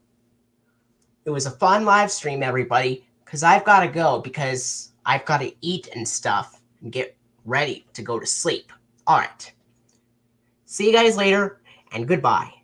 It was a fun live stream, everybody, because I've got to go because I've got to eat and stuff and get ready to go to sleep. All right. See you guys later, and goodbye.